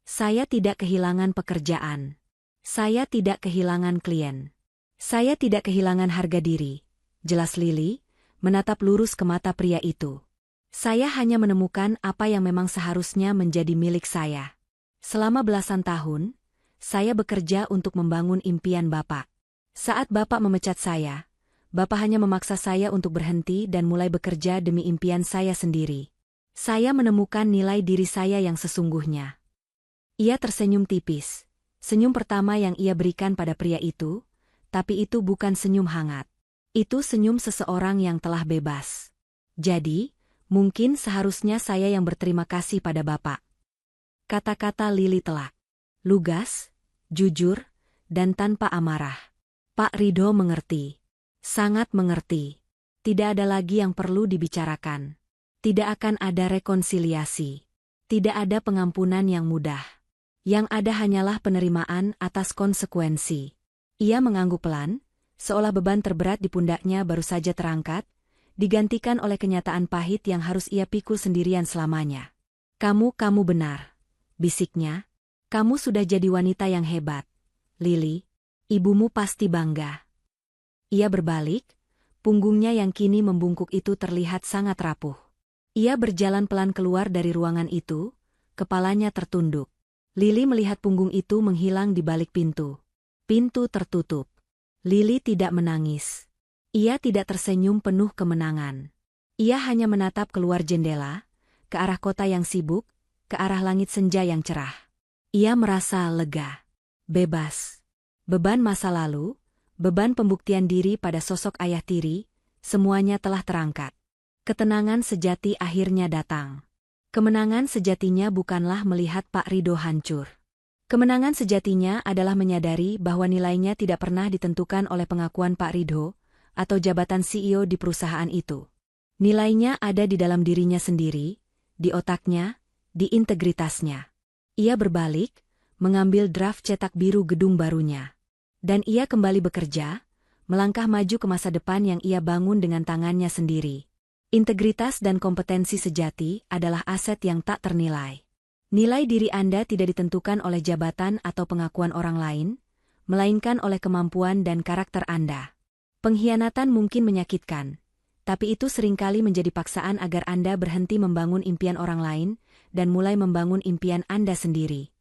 A: Saya tidak kehilangan pekerjaan. Saya tidak kehilangan klien. Saya tidak kehilangan harga diri. Jelas Lili, menatap lurus ke mata pria itu. Saya hanya menemukan apa yang memang seharusnya menjadi milik saya. Selama belasan tahun, saya bekerja untuk membangun impian Bapak. Saat Bapak memecat saya, Bapak hanya memaksa saya untuk berhenti dan mulai bekerja demi impian saya sendiri. Saya menemukan nilai diri saya yang sesungguhnya. Ia tersenyum tipis. Senyum pertama yang ia berikan pada pria itu, tapi itu bukan senyum hangat. Itu senyum seseorang yang telah bebas. Jadi, mungkin seharusnya saya yang berterima kasih pada Bapak. Kata-kata Lili telak. Lugas, jujur, dan tanpa amarah. Pak Ridho mengerti. Sangat mengerti. Tidak ada lagi yang perlu dibicarakan. Tidak akan ada rekonsiliasi. Tidak ada pengampunan yang mudah. Yang ada hanyalah penerimaan atas konsekuensi. Ia mengangguk pelan, seolah beban terberat di pundaknya baru saja terangkat, digantikan oleh kenyataan pahit yang harus ia pikul sendirian selamanya. Kamu benar, bisiknya. Kamu sudah jadi wanita yang hebat. Lili, ibumu pasti bangga. Ia berbalik, punggungnya yang kini membungkuk itu terlihat sangat rapuh. Ia berjalan pelan keluar dari ruangan itu, kepalanya tertunduk. Lili melihat punggung itu menghilang di balik pintu. Pintu tertutup. Lili tidak menangis. Ia tidak tersenyum penuh kemenangan. Ia hanya menatap keluar jendela, ke arah kota yang sibuk, ke arah langit senja yang cerah. Ia merasa lega, bebas. Beban masa lalu, beban pembuktian diri pada sosok ayah tiri, semuanya telah terangkat. Ketenangan sejati akhirnya datang. Kemenangan sejatinya bukanlah melihat Pak Ridho hancur. Kemenangan sejatinya adalah menyadari bahwa nilainya tidak pernah ditentukan oleh pengakuan Pak Ridho atau jabatan CEO di perusahaan itu. Nilainya ada di dalam dirinya sendiri, di otaknya, di integritasnya. Ia berbalik, mengambil draft cetak biru gedung barunya. Dan ia kembali bekerja, melangkah maju ke masa depan yang ia bangun dengan tangannya sendiri. Integritas dan kompetensi sejati adalah aset yang tak ternilai. Nilai diri Anda tidak ditentukan oleh jabatan atau pengakuan orang lain, melainkan oleh kemampuan dan karakter Anda. Pengkhianatan mungkin menyakitkan, tapi itu seringkali menjadi paksaan agar Anda berhenti membangun impian orang lain dan mulai membangun impian Anda sendiri.